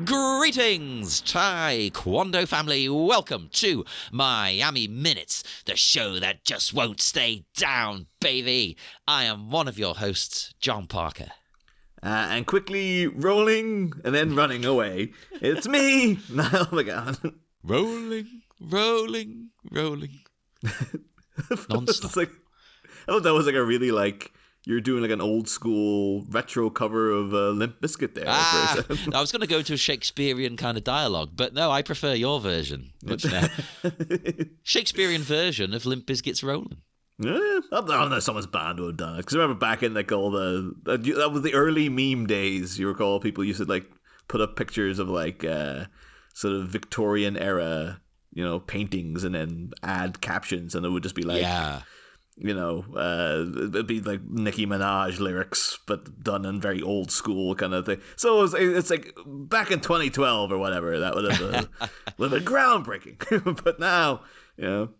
Greetings, Taekwondo family. Welcome to Miami Minutes, the show that just won't stay down, baby. I am one of your hosts, John Parker. And quickly rolling and then running away. It's me, Niall McGowan. Rolling. Non-stop. I thought that was a really you're doing an old school retro cover of Limp Bizkit there. I was going to go to a Shakespearean kind of dialogue, but no, I prefer your version. Much now. Shakespearean version of Limp Bizkit's Rolling. Yeah, I don't know someone's band would have done it. Because I remember back in all that was the early meme days. You recall people used to put up pictures of sort of Victorian era, paintings and then add captions, and it would just be it'd be like Nicki Minaj lyrics, but done in very old school kind of thing. So it's like back in 2012 or whatever, that would have been groundbreaking. But now, it's weird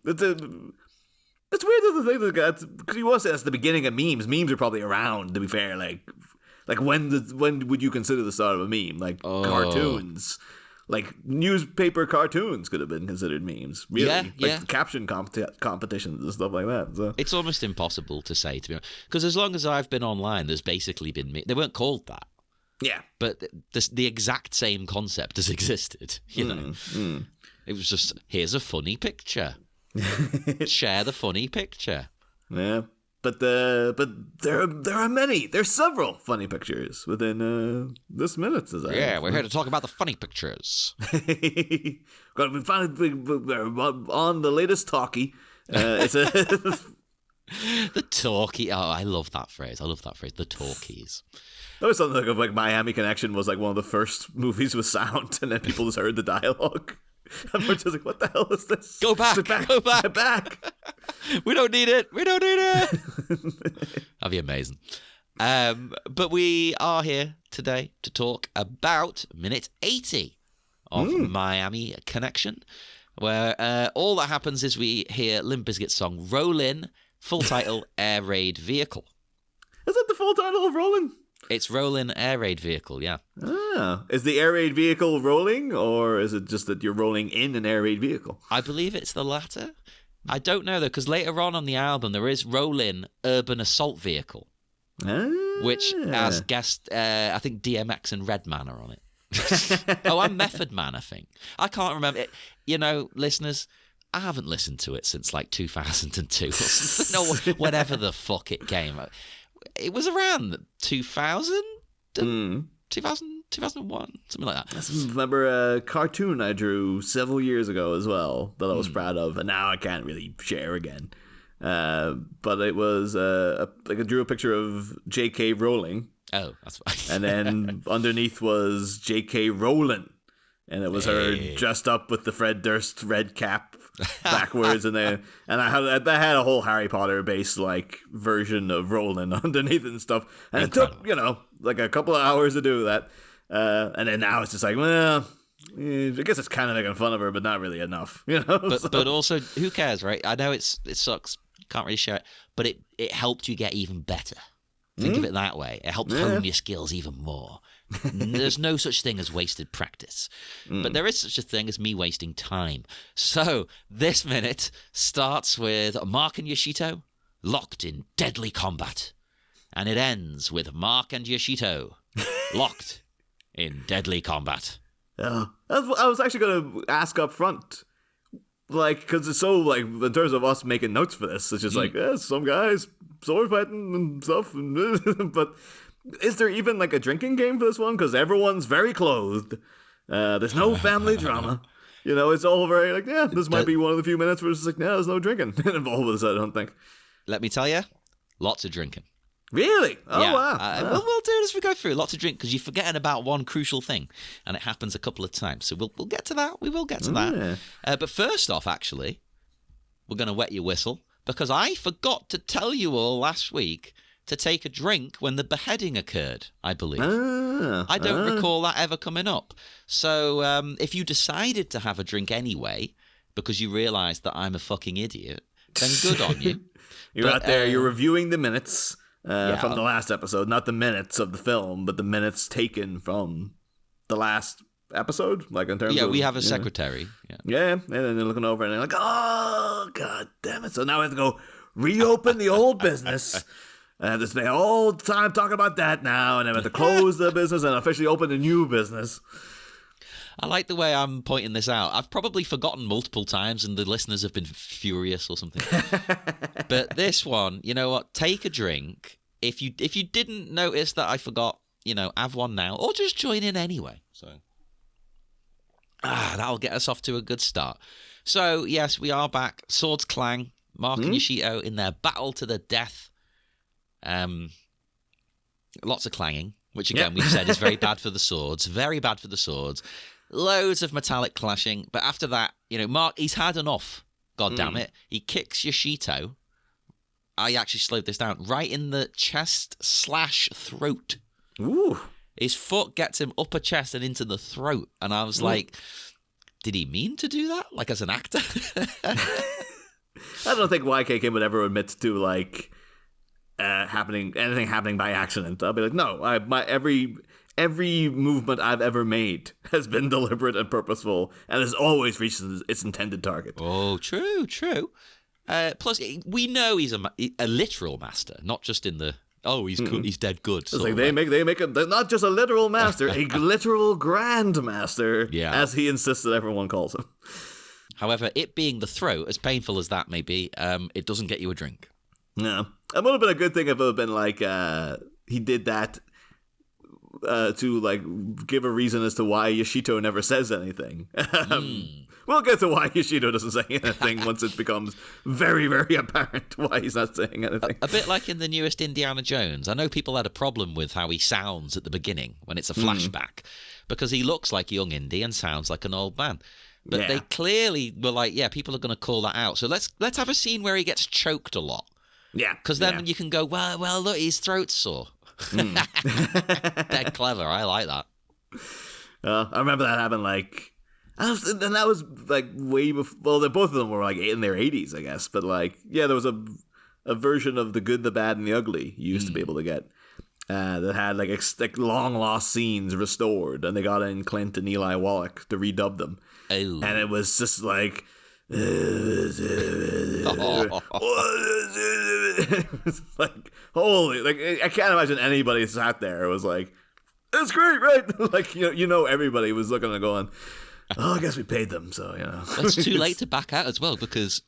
to think because you was saying that's the beginning of memes. Memes are probably around, to be fair. Like when would you consider the start of a meme? Cartoons. Like newspaper cartoons could have been considered memes, really. Caption competitions and stuff like that. So it's almost impossible to say, to be honest, because as long as I've been online, there's basically been they weren't called that. Yeah, but the exact same concept has existed. It was just, here's a funny picture, share the funny picture. Yeah. But there are many. There's several funny pictures within this minute. We're here to talk about the funny pictures. We finally on the latest talkie. It's the talkie. Oh, I love that phrase. The talkies. That was something like Miami Connection was one of the first movies with sound, and then people just heard the dialogue. And we're just like, what the hell is this? Go back. Go back. Get back. We don't need it. That'd be amazing. But we are here today to talk about minute 80 of Miami Connection, where all that happens is we hear Limp Bizkit's song Rollin', full title, Air Raid Vehicle. Is that the full title of Rollin'? It's Rollin' Air Raid Vehicle, yeah. Ah, is the air raid vehicle rolling, or is it just that you're rolling in an air raid vehicle? I believe it's the latter. I don't know, though, because later on the album, there is Rollin' Urban Assault Vehicle, which has guest, I think DMX and Redman are on it. And Method Man, I think. I can't remember. Listeners, I haven't listened to it since 2002. Whenever the fuck it came out. It was around 2000, 2001, something like that. I remember a cartoon I drew several years ago as well that I was proud of, and now I can't really share again. But it was I drew a picture of J.K. Rowling. Oh, that's fine. And then underneath was J.K. Rowling. And it was her dressed up with the Fred Durst red cap backwards, and I had a whole Harry Potter based version of Rollin' underneath it and stuff. And Incredible. It took a couple of hours to do that, and then now it's just I guess it's kind of making fun of her, but not really enough, But also, who cares, right? I know it sucks, can't really share it, but it helped you get even better. Think of it that way. It helped hone your skills even more. There's no such thing as wasted practice. But there is such a thing as me wasting time. So this minute starts with Mark and Yashito locked in deadly combat. And it ends with Mark and Yashito locked in deadly combat. I was actually going to ask up front. Because it's so, in terms of us making notes for this, it's just some guys sword fighting and stuff. But is there even, a drinking game for this one? Because everyone's very clothed. There's no family drama. It's all very, this might be one of the few minutes where it's there's no drinking involved with this, I don't think. Let me tell you, lots of drinking. Really? Oh, yeah. Wow. We'll do it as we go through. Lots of drink, because you're forgetting about one crucial thing, and it happens a couple of times. So we'll get to that. We will get to that. But first off, actually, we're going to wet your whistle, because I forgot to tell you all last week to take a drink when the beheading occurred, I believe. I don't recall that ever coming up. So if you decided to have a drink anyway, because you realised that I'm a fucking idiot, then good on you. You're out there, you're reviewing the minutes from the last episode, not the minutes of the film, but the minutes taken from the last episode, like in terms of... Yeah, we have a secretary. Yeah, and then they're looking over and they're like, oh, god damn it. So now we have to go reopen the old business. And have to spend all the time talking about that now, and then we have to close the business and officially open a new business. I like the way I'm pointing this out. I've probably forgotten multiple times, and the listeners have been furious or something. But this one, you know what? Take a drink. If you didn't notice that I forgot, have one now, or just join in anyway. So that'll get us off to a good start. So yes, we are back. Swords clang. Mark and Yashito in their battle to the death. Lots of clanging, which again we've said is very bad for the swords. Very bad for the swords. Loads of metallic clashing. But after that, Mark, he's had enough. God damn it. He kicks Yashito. I actually slowed this down. Right in the chest/throat. Ooh. His foot gets him upper chest and into the throat. And I was like, did he mean to do that? Like as an actor? I don't think YKK would ever admit to like anything happening by accident. I'll be like, no, every movement I've ever made has been deliberate and purposeful and has always reached its intended target. Oh, true. Plus, we know he's a literal master, not just in the he's good, he's dead good. It's like they make him not just a literal master, a literal grand master, as he insists that everyone calls him. However, it being the throat, as painful as that may be, it doesn't get you a drink. No. It would have been a good thing if it had been like he did that to like give a reason as to why Yashito never says anything. We'll get to why Yashito doesn't say anything once it becomes very, very apparent why he's not saying anything. A bit like in the newest Indiana Jones. I know people had a problem with how he sounds at the beginning when it's a flashback because he looks like young Indy and sounds like an old man. But they clearly were like, people are going to call that out. So let's have a scene where he gets choked a lot. Yeah. Because then you can go, well, look, his throat's sore. Dead clever. I like that. I remember that happened and that was like way before. Well, both of them were like in their 80s, I guess. But like, there was a version of The Good, the Bad, and the Ugly you used to be able to get that had like long lost scenes restored, and they got in Clint and Eli Wallach to redub them. Oh. And it was just like. It's like holy, like I can't imagine anybody sat there. It was like, it's great, right? Like everybody was looking and going, I guess we paid them, so It's too late to back out as well because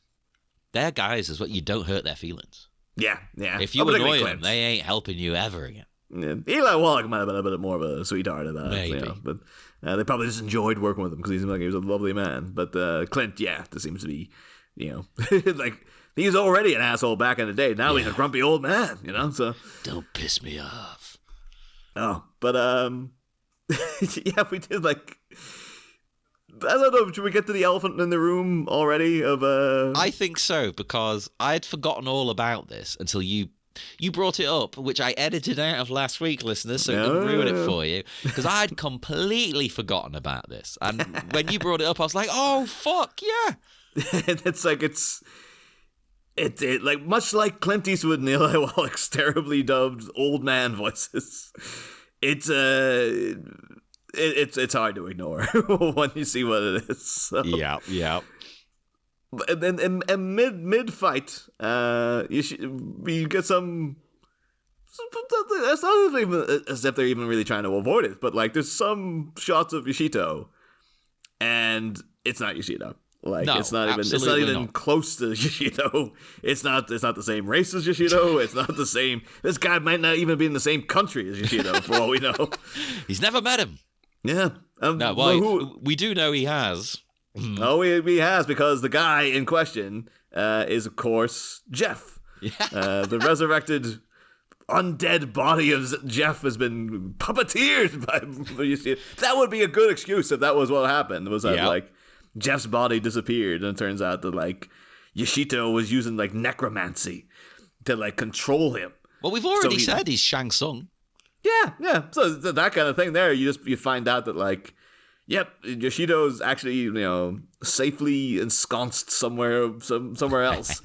they're guys as well. You don't hurt their feelings. Yeah. If you annoy them, they ain't helping you ever again. Yeah. Eli Wallach might have been a bit more of a sweetheart about it, but they probably just enjoyed working with him because he seemed like he was a lovely man. But Clint, there seems to be, like he was already an asshole back in the day. Now he's a grumpy old man, So don't piss me off. Oh, but we did like. I don't know. Should we get to the elephant in the room already? I think so because I'd forgotten all about this until you brought it up, which I edited out of last week, listeners, so it didn't ruin it for you, because I'd completely forgotten about this. And when you brought it up, I was like, oh, fuck, yeah. It's like, it like, much like Clint Eastwood and Eli Wallach's terribly dubbed old man voices, it's hard to ignore when you see what it is. So. Yeah. And then mid fight, you get some. That's not even as if they're even really trying to avoid it, but like there's some shots of Yashito, and it's not Yashito. Like no, it's not even close to Yashito. It's not the same race as Yashito. It's not the same. This guy might not even be in the same country as Yashito, for all we know. He's never met him. Yeah. We do know he has. Oh, he has, because the guy in question is, of course, Jeff. Yeah. The resurrected undead body of Jeff has been puppeteered by Yashito. That would be a good excuse if that was what happened. Was that like Jeff's body disappeared, and it turns out that like Yashito was using like necromancy to like control him. Well, we've already said he's Shang Tsung. Yeah. So that kind of thing there, you find out that like, yep, Yoshito's actually, safely ensconced somewhere else.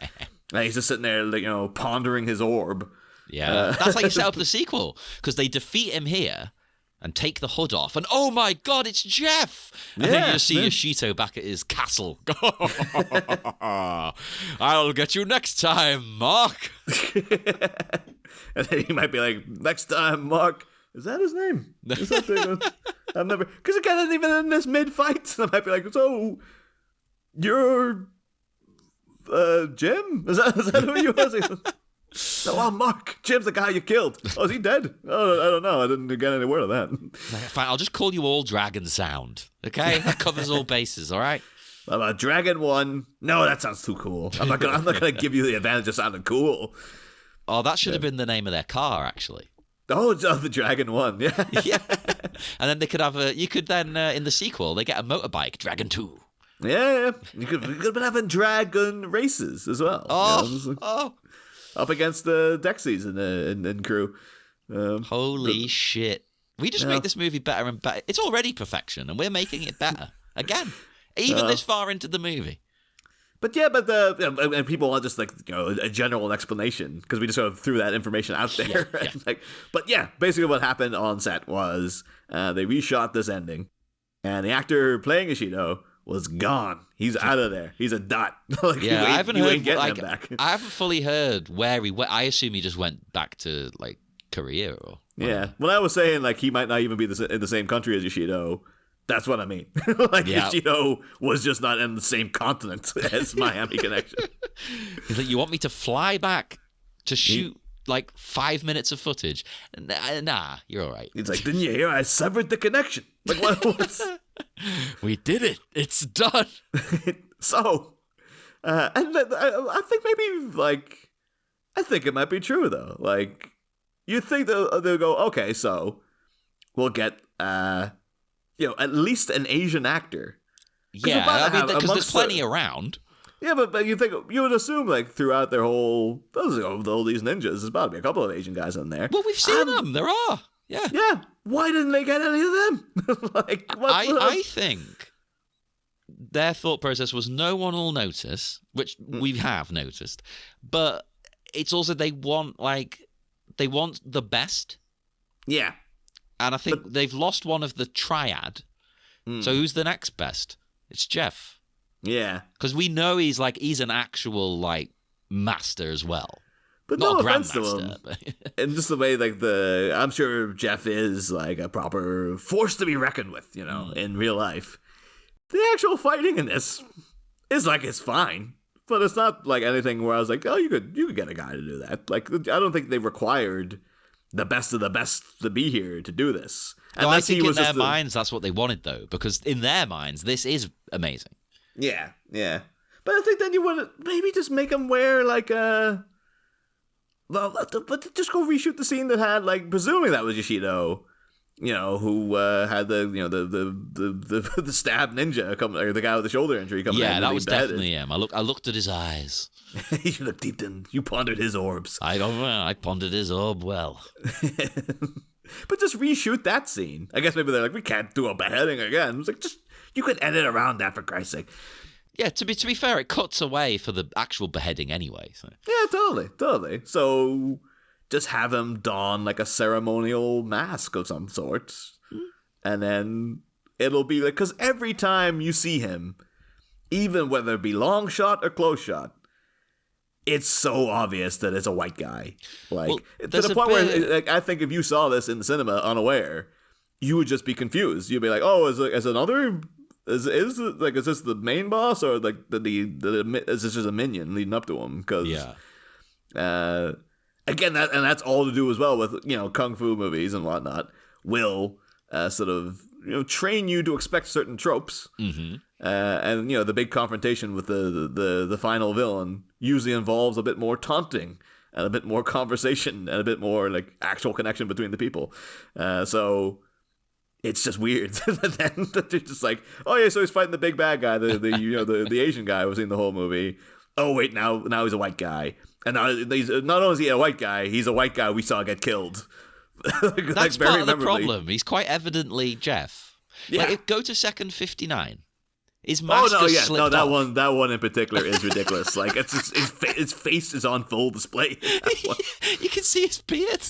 And he's just sitting there, like, pondering his orb. Yeah, that's how you set up the sequel, because they defeat him here, and take the hood off, and oh my god, it's Jeff! And then you see Yashito back at his castle. I'll get you next time, Mark. And then he might be like, next time, Mark. Is that his name? Is that the, I've never, because again, even in this mid-fight, I might be like, so you're Jim? Is that who you was? No, I'm Mark. Jim's the guy you killed. Oh, is he dead? Oh, I don't know. I didn't get any word of that. Fine, I'll just call you all Dragon Sound. Okay, that covers all bases. All right. Dragon 1. No, that sounds too cool. I'm not gonna give you the advantage of sounding cool. Oh, that should have been the name of their car, actually. Oh, it's the Dragon 1. Yeah. Yeah. And then they could have you could then in the sequel they get a motorbike, Dragon 2. Yeah. You could be having dragon races as well. Oh. Up against the Dexies and crew. Holy shit. We just make this movie better and better. It's already perfection, and we're making it better. Again. Even this far into the movie. But and people want just a general explanation, because we just sort of threw that information out there. Yeah. But basically what happened on set was they reshot this ending, and the actor playing Yashito was gone. He's out of there. He's a dot. I haven't heard. Ain't getting him back. I haven't fully heard where he went. I assume he just went back to Korea or. Yeah. When I was saying he might not even be in the same country as Yashito, that's what I mean. Yashito was just not in the same continent as Miami Connection. He's like, you want me to fly back to shoot 5 minutes of footage? Nah, you're all right. He's like, didn't you hear? I severed the connection. What's... We did it. It's done. So, and I think maybe I think it might be true though. You think they'll go, okay, so we'll get at least an Asian actor. Yeah, because there's plenty around. Yeah, but you would assume throughout their whole all these ninjas, there's about to be a couple of Asian guys in there. Well, we've seen them. There are. Yeah. Yeah. Why didn't they get any of them? I think their thought process was no one will notice, which we have noticed, but it's also they want the best. Yeah. And I think they've lost one of the triad. So who's the next best? It's Jeff. Yeah. Because we know he's an actual master as well. But not no a offense to grandmaster. him. And just the way I'm sure Jeff is a proper force to be reckoned with, in real life. The actual fighting in this is it's fine. But it's not anything where I was oh, you could get a guy to do that. I don't think they required the best of the best to be here to do this. No, I think in their minds that's what they wanted though, because in their minds this is amazing. Yeah, yeah. But I think then you would maybe just make him wear but just go reshoot the scene that had presuming that was Yashito, who had the stab ninja come, or the guy with the shoulder injury coming. Yeah, that was definitely him. I looked at his eyes. You looked deep in. You pondered his orbs. I pondered his orb well. But just reshoot that scene. I guess maybe they're we can't do a beheading again. It's just you could edit around that for Christ's sake. Yeah, to be fair, it cuts away for the actual beheading anyway. So. Yeah, totally. So just have him don a ceremonial mask of some sort, and then it'll be because every time you see him, even whether it be long shot or close shot, it's so obvious that it's a white guy. To the point where I think if you saw this in the cinema unaware, you would just be confused. You'd be like, "Oh, is another? Is this the main boss or is this just a minion leading up to him?" Because again, that's all to do as well with kung fu movies and whatnot. Will sort of train you to expect certain tropes. Mm-hmm. And the big confrontation with the final villain usually involves a bit more taunting and a bit more conversation and a bit more actual connection between the people. So it's just weird that they're just oh yeah, so he's fighting the big bad guy, the Asian guy was in the whole movie. Oh wait, now he's a white guy, and now he's not only is he a white guy, he's a white guy we saw get killed. That's part of the problem. He's quite evidently Jeff. Yeah. Go to second 59. His mask slipped off. That one in particular is ridiculous. It's just, his face is on full display. You can see his beard.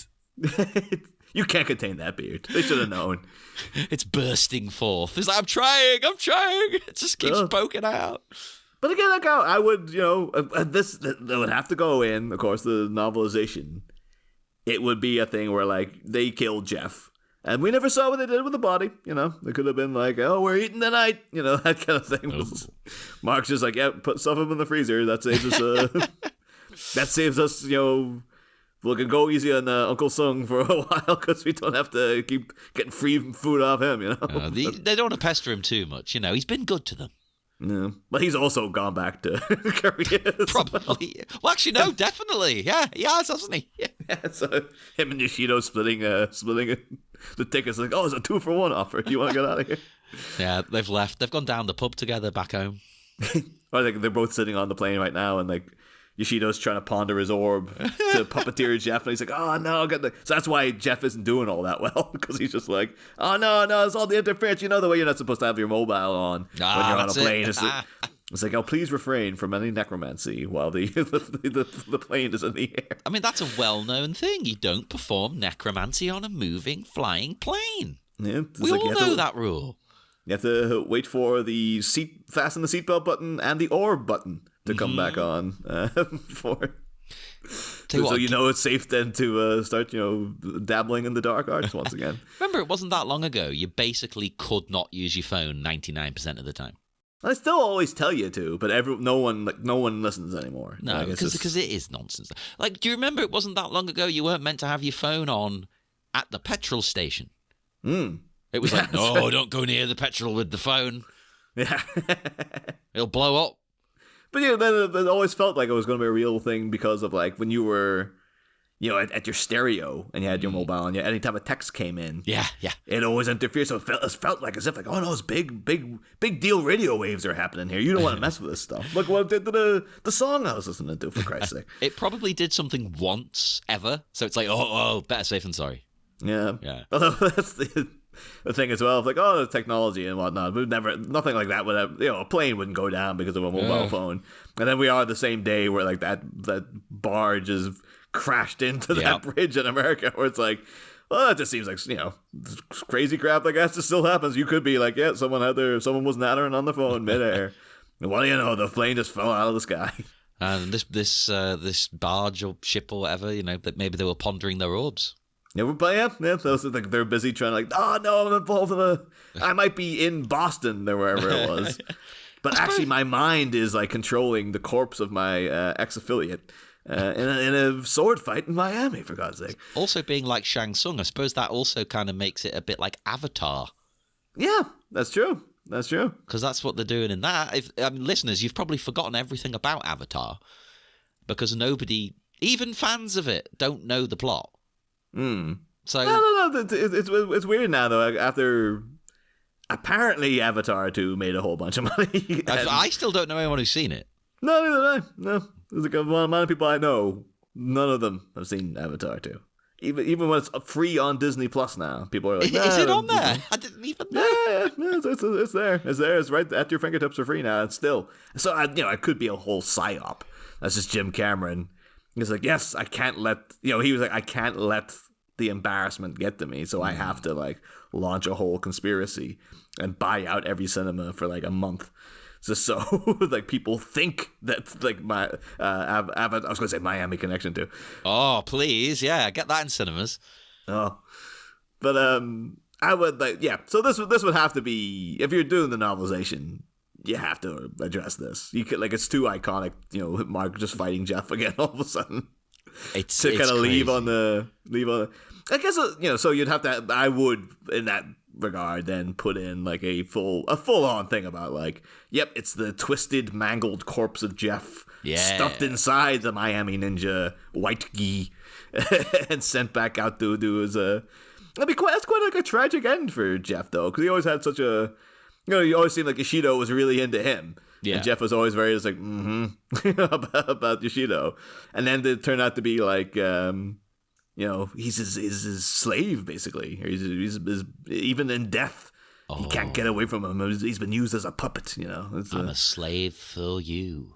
You can't contain that beard. They should have known. It's bursting forth. It's like, I'm trying. It just keeps poking out. But again, like I would, this that would have to go in, of course, the novelization. It would be a thing where, like, they killed Jeff. And we never saw what they did with the body, They could have been like, oh, we're eating tonight, that kind of thing. Oh. Mark's just like, yeah, stuff him in the freezer. That saves us, we can go easy on Uncle Sung for a while because we don't have to keep getting free food off him, They don't want to pester him too much, He's been good to them. Yeah, but he's also gone back to Korea. Probably. Well, actually, no, definitely. Yeah, he has, hasn't he? Yeah, so him and Yashito splitting the tickets. Like, oh, it's a 2-for-1 offer. Do you want to get out of here? Yeah, they've left. They've gone down the pub together back home. Or they're both sitting on the plane right now, and like Yashito's trying to ponder his orb to puppeteer Jeff, and he's like, oh no, so that's why Jeff isn't doing all that well, because he's just like, oh no, it's all the interference, the way you're not supposed to have your mobile on when you're on a plane. It's like, oh, please refrain from any necromancy while the plane is in the air. I mean, that's a well-known thing. You don't perform necromancy on a moving, flying plane. Yeah, we all know that rule. You have to wait for fasten the seatbelt button and the orb button to come back on it's safe then to start dabbling in the dark arts once again. Remember, it wasn't that long ago you basically could not use your phone 99% of the time. I still always tell you to, but no one listens anymore. No, because it is nonsense. Like, do you remember it wasn't that long ago you weren't meant to have your phone on at the petrol station? It was like, no, don't go near the petrol with the phone. Yeah. It'll blow up. But then it always felt like it was going to be a real thing because of like when you were, at your stereo and you had your mobile and anytime a text came in, it always interfered. So it felt like as if like, oh no, it's big deal radio waves are happening here. You don't want to mess with this stuff. Look what it did to the song I was listening to, for Christ's sake. It probably did something once ever, so it's like, oh, better safe than sorry. Yeah. Although that's the thing as well, like, oh, the technology and whatnot. Nothing like that would have, a plane wouldn't go down because of a mobile phone. And then we are the same day where like that barge is crashed into that bridge in America, where it's like, well, it just seems like, crazy crap like that just still happens. You could be like, yeah, someone was nattering on the phone midair. And what do you know? The plane just fell out of the sky. And this barge or ship or whatever, that maybe they were pondering their orbs. Yeah, those are like they're busy trying to like, oh no, I'm involved in I might be in Boston or wherever it was, but actually my mind is like controlling the corpse of my ex-affiliate in a sword fight in Miami, for God's sake. Also being like Shang Tsung, I suppose that also kind of makes it a bit like Avatar. Yeah, that's true. Because that's what they're doing in that. Listeners, you've probably forgotten everything about Avatar because nobody, even fans of it, don't know the plot. So no, it's weird now though. After apparently Avatar 2 made a whole bunch of money. I still don't know anyone who's seen it. No. There's like a amount of people I know. None of them have seen Avatar 2. Even when it's free on Disney Plus now, people are like, is it on there? I didn't even know. Yeah, it's there. It's right at your fingertips for free now. It's still so. It could be a whole psyop. That's just Jim Cameron. He's like, yes, I can't let he was like, I can't let the embarrassment get to me, so I have to like launch a whole conspiracy and buy out every cinema for like a month, just so like people think that like my I was gonna say Miami Connection too. Oh please, yeah, get that in cinemas. Oh, but I would like So this would have to be, if you're doing the novelization, you have to address this. You could, like, it's too iconic, Mark just fighting Jeff again all of a sudden. It's kind of leave on the I guess so you'd have to. I would, in that regard, then put in like a full on thing about like, yep, it's the twisted, mangled corpse of Jeff stuffed inside the Miami Ninja white gi and sent back out to do his that's quite like a tragic end for Jeff though, because he always had such a. You always seemed like Yashito was really into him. Yeah. And Jeff was always very just like, about Yashito. And then it turned out to be like, he's his slave, basically. Or he's even in death, he can't get away from him. He's been used as a puppet, I'm a slave for you.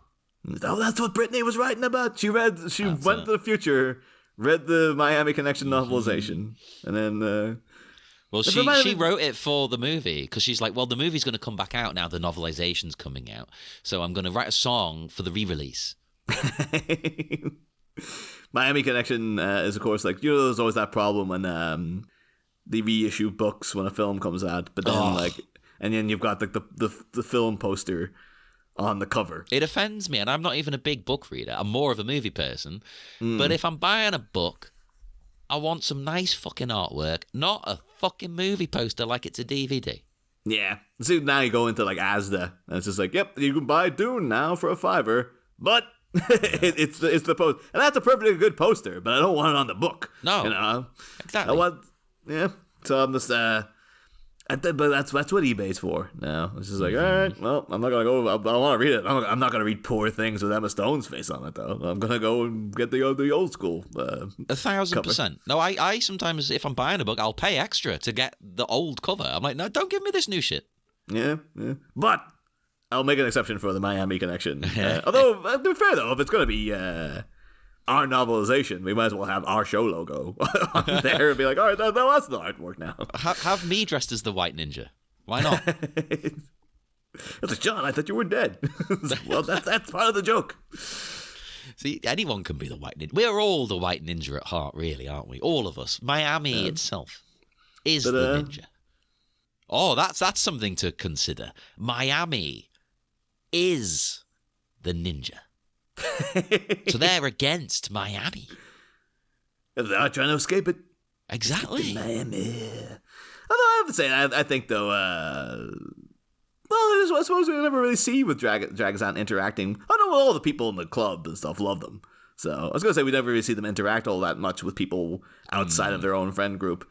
Oh, that's what Brittany was writing about. She went to the future read the Miami Connection novelization, and then. Well, she wrote it for the movie because she's like, well, the movie's going to come back out now. The novelization's coming out. So I'm going to write a song for the re-release. Miami Connection is, of course, like, there's always that problem when they reissue books when a film comes out. But then, and then you've got like the film poster on the cover. It offends me. And I'm not even a big book reader. I'm more of a movie person. But if I'm buying a book, I want some nice fucking artwork, not a fucking movie poster like it's a DVD. Yeah. See, now you go into like Asda, and it's just like, yep, you can buy Dune now for $5, but it's the post, and that's a perfectly good poster, but I don't want it on the book. No, exactly. So I'm just but that's what eBay's for now. It's just like, all right, well, I'm not gonna go. I don't want to read it. I'm not gonna read Poor Things with Emma Stone's face on it, though. I'm gonna go and get the old school. 1,000%. No, I sometimes, if I'm buying a book, I'll pay extra to get the old cover. I'm like, no, don't give me this new shit. Yeah. But I'll make an exception for the Miami Connection. Although, to be fair though, if it's gonna be our novelization, we might as well have our show logo on there and be like, all right, that's the artwork now. Have me dressed as the White Ninja. Why not? It's like, John, I thought you were dead. Well, that's part of the joke. See, anyone can be the White Ninja. We're all the White Ninja at heart, really, aren't we? All of us. Miami itself is the ninja. Oh, that's something to consider. Miami is the ninja. So they're against Miami. They're trying to escape it. Exactly. Miami. Although I have to say, I think though, I suppose we never really see with Dragazan interacting. I know all the people in the club and stuff love them. So I was going to say we never really see them interact all that much with people outside of their own friend group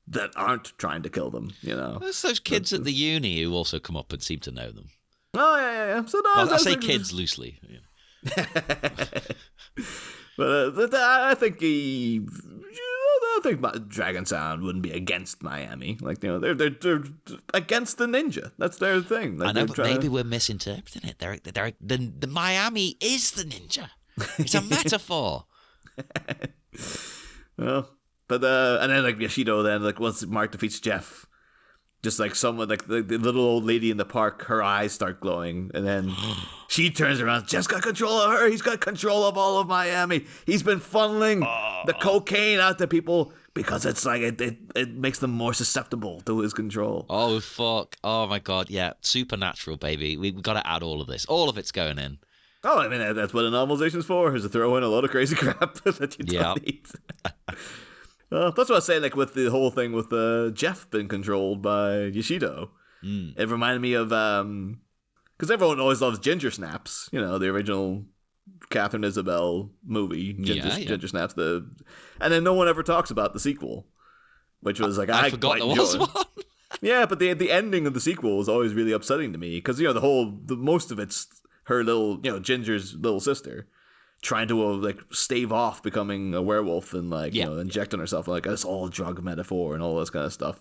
that aren't trying to kill them, you know. There's those kids at the uni who also come up and seem to know them. Oh, yeah. So no, well, I say kids loosely. Yeah. But I think Dragon Sound wouldn't be against Miami. Like, you know, they're against the ninja. That's their thing. Like, I know, but maybe we're misinterpreting it. The Miami is the ninja. It's a metaphor. Well, but and then like Yashito, then like once Mark defeats Jeff, just like someone like the little old lady in the park, her eyes start glowing, and then she turns around. Jeff's got control of her. He's got control of all of Miami. He's been funneling the cocaine out to people because it's like it makes them more susceptible to his control. Oh fuck! Oh my god! Yeah, supernatural, baby. We got to add all of this. All of it's going in. Oh, I mean that's what a novelization's for, is to throw in a lot of crazy crap that you don't need. That's what I was saying, like, with the whole thing with Jeff being controlled by Yashito. It reminded me of, because everyone always loves Ginger Snaps, you know, the original Catherine Isabel movie, Ginger Snaps, and then no one ever talks about the sequel, which was like, I forgot there was one. Yeah, but the ending of the sequel was always really upsetting to me, because, you know, the most of it's her little, you know, Ginger's little sister trying to like stave off becoming a werewolf and like you know injecting herself like this all drug metaphor and all this kind of stuff.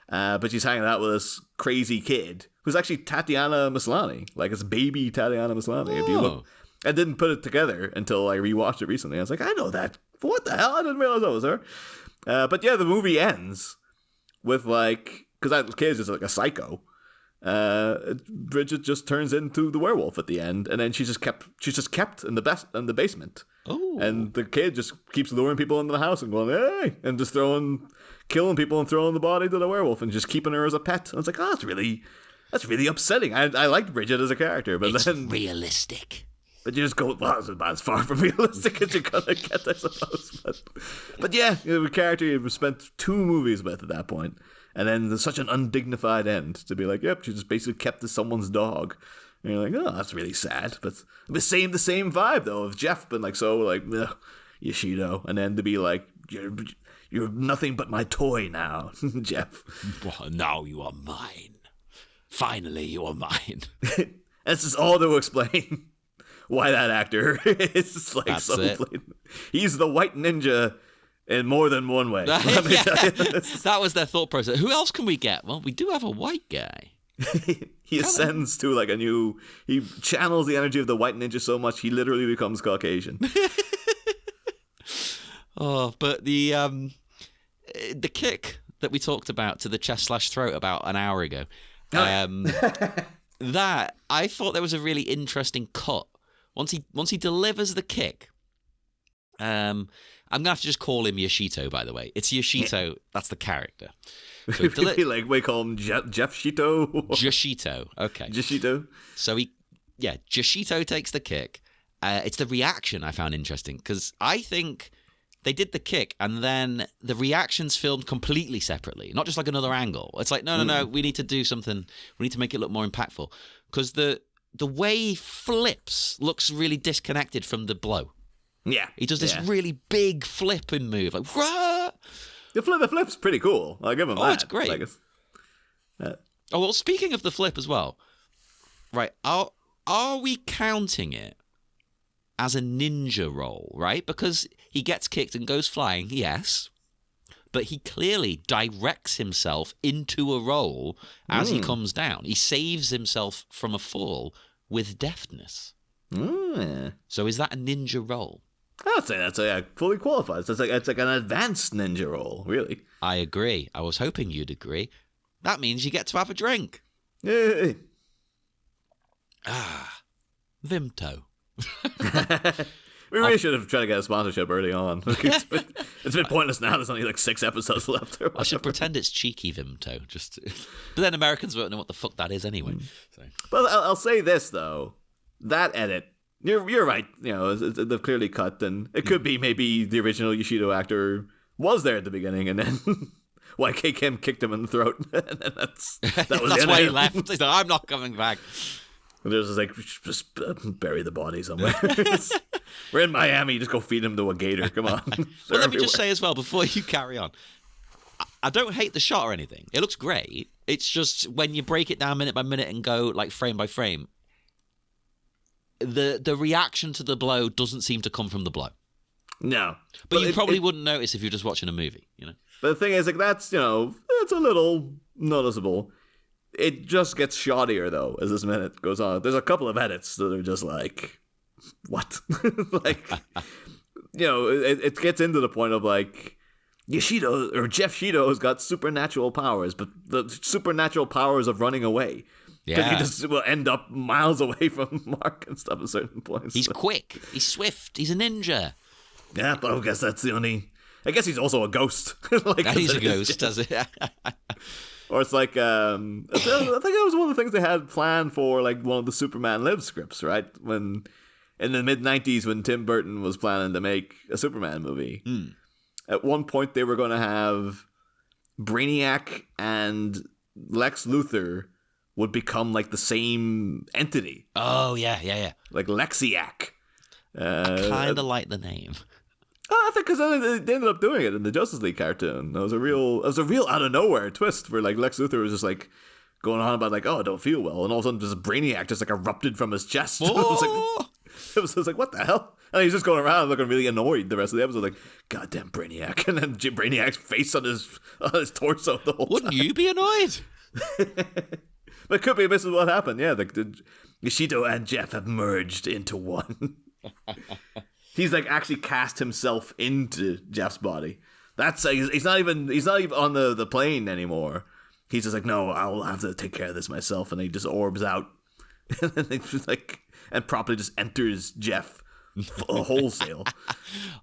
But she's hanging out with this crazy kid who's actually Tatiana Maslany, like it's baby Tatiana Maslany. If you look, I didn't put it together until I rewatched it recently. I was like, I know that. What the hell? I didn't realize that was her. But yeah, the movie ends with like, because that kid is just like a psycho. Bridget just turns into the werewolf at the end, and then she's just kept in the basement. Oh. And the kid just keeps luring people into the house and going, hey, and just killing people and throwing the body to the werewolf and just keeping her as a pet. And I was like, oh, that's really upsetting. I liked Bridget as a character, but it's then realistic. But you just go, well, it's about as far from realistic as you're gonna get, I suppose. But yeah, the character you spent 2 movies with at that point. And then there's such an undignified end to be like, yep, she just basically kept as someone's dog. And you're like, oh, that's really sad. But the same vibe though of Jeff been like so like Yashito, and then to be like, you're nothing but my toy now, Jeff. Well, now you are mine. Finally, you are mine. This is all to explain why that actor is just like that's so. It. He's the white ninja. In more than one way. That was their thought process. Who else can we get? Well, we do have a white guy. He ascends to like he channels the energy of the white ninja so much he literally becomes Caucasian. Oh, but the kick that we talked about to the chest/throat about an hour ago, that I thought there was a really interesting cut. Once he delivers the kick, I'm gonna have to just call him Yashito. By the way, it's Yashito. That's the character. So like we call him Jeff Shito. Yashito. Okay. Yashito. So Yashito takes the kick. It's the reaction I found interesting because I think they did the kick and then the reaction's filmed completely separately, not just like another angle. It's like, no, we need to do something. We need to make it look more impactful because the way he flips looks really disconnected from the blow. Yeah. He does this really big flipping move. Like, Rah! The flip's pretty cool. I'll give him that. Oh, it's great. Oh, well, speaking of the flip as well, right, are we counting it as a ninja roll, right? Because he gets kicked and goes flying, yes, but he clearly directs himself into a roll as he comes down. He saves himself from a fall with deftness. So is that a ninja roll? I'd say that's fully qualified. So it's like an advanced ninja roll, really. I agree. I was hoping you'd agree. That means you get to have a drink. Yay. Vimto. We really should have tried to get a sponsorship early on. It's been pointless now. There's only like 6 episodes left. I should pretend it's cheeky Vimto. But then Americans won't know what the fuck that is anyway. So. But I'll say this, though. That edit, you're right. You know, they've clearly cut, and it could be maybe the original Yashito actor was there at the beginning, and then YK Kim kicked him in the throat. And then that was that's why he left. He's like, I'm not coming back. And there's like, just bury the body somewhere. We're in Miami. Just go feed him to a gator. Come on. Well, let me just say as well, before you carry on, I don't hate the shot or anything. It looks great. It's just when you break it down minute by minute and go like frame by frame, the reaction to the blow doesn't seem to come from the blow. No. But you probably wouldn't notice if you're just watching a movie, you know? But the thing is, like, that's, you know, it's a little noticeable. It just gets shoddier, though, as this minute goes on. There's a couple of edits that are just like, what? Like, you know, it gets into the point of, like, Yashito, or Jeff Shito has got supernatural powers, but the supernatural powers of running away. Because he just will end up miles away from Mark and stuff at certain points. He's quick. He's swift. He's a ninja. Yeah, but I guess that's the only... I guess he's also a ghost. Like, he's a ghost, does it? Or it's like, I think that was one of the things they had planned for, like, one of the Superman Live scripts, right? When, in the mid-90s, when Tim Burton was planning to make a Superman movie, at one point they were going to have Brainiac and Lex Luthor would become, like, the same entity. Oh, yeah. Like Lexiac. I kind of like the name. I think because they ended up doing it in the Justice League cartoon. It was a real out of nowhere twist where like Lex Luthor was just like going on about like, oh, I don't feel well, and all of a sudden this Brainiac just like erupted from his chest. It was like what the hell? And he's just going around looking really annoyed the rest of the episode, like goddamn Brainiac, and then Brainiac's face on his torso the whole Wouldn't time. you be annoyed? But it could be this is what happened. Yeah, the Yashito and Jeff have merged into one. He's like actually cast himself into Jeff's body. That's he's not even on the plane anymore. He's just like, no, I'll have to take care of this myself, and he just orbs out, and then they just like and properly just enters Jeff wholesale.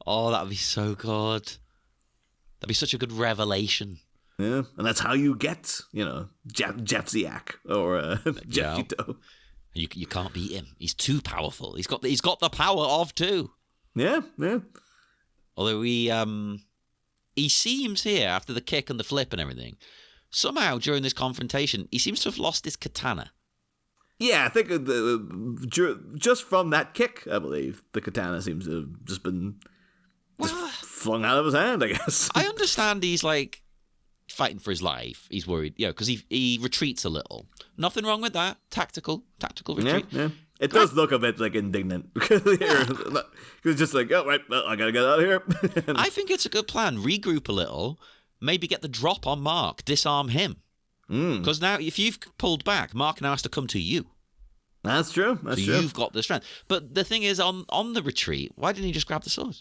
Oh, that'd be so good. That'd be such a good revelation. Yeah, and that's how you get, you know, Jeffziak or Jeffito. You can't beat him. He's too powerful. He's got the power of two. Yeah. Although he seems here after the kick and the flip and everything, somehow during this confrontation he seems to have lost his katana. Yeah, I think just from that kick, I believe the katana seems to have just been flung out of his hand, I guess. I understand he's like fighting for his life. He's worried, because he retreats a little. Nothing wrong with that. Tactical retreat. Yeah. It does look a bit like indignant because it's just like, oh right, well, I gotta get out of here. I think it's a good plan. Regroup a little, maybe get the drop on Mark, disarm him. Because now, if you've pulled back, Mark now has to come to you. That's true. You've got the strength. But the thing is, on the retreat, why didn't he just grab the sword?